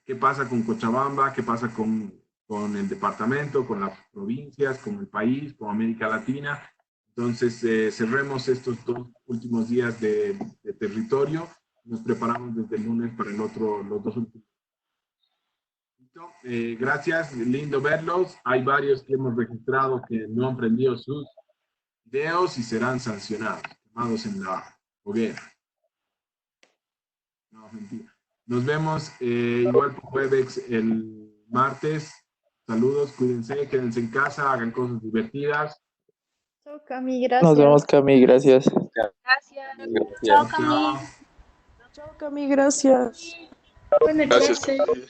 ¿Qué pasa con Cochabamba? ¿Qué pasa con con el departamento, con las provincias, con el país, con América Latina. Entonces, cerremos estos 2 últimos días de territorio. Nos preparamos desde el lunes para los 2 últimos. ¿Listo? Gracias, lindo verlos. Hay varios que hemos registrado que no han prendido sus videos y serán sancionados, quemados en la hoguera. No, mentira. Nos vemos igual por Webex el martes. Saludos, cuídense, quédense en casa, hagan cosas divertidas. Chao, Cami, gracias. Nos vemos, Cami, gracias. Gracias. Chao, Cami. Chao, Cami, gracias. Buena Gracias. clase.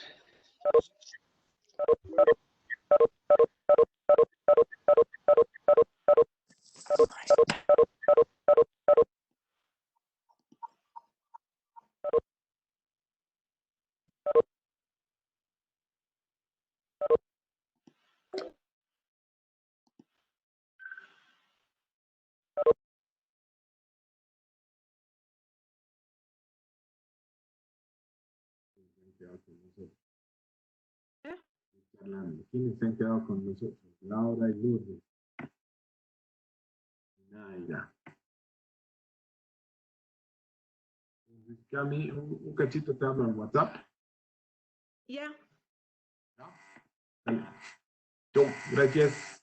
¿Quiénes se han quedado con nosotros? Laura y Lourdes. Naira. Cami, un cachito te hablo en WhatsApp. Ya. Chau, gracias.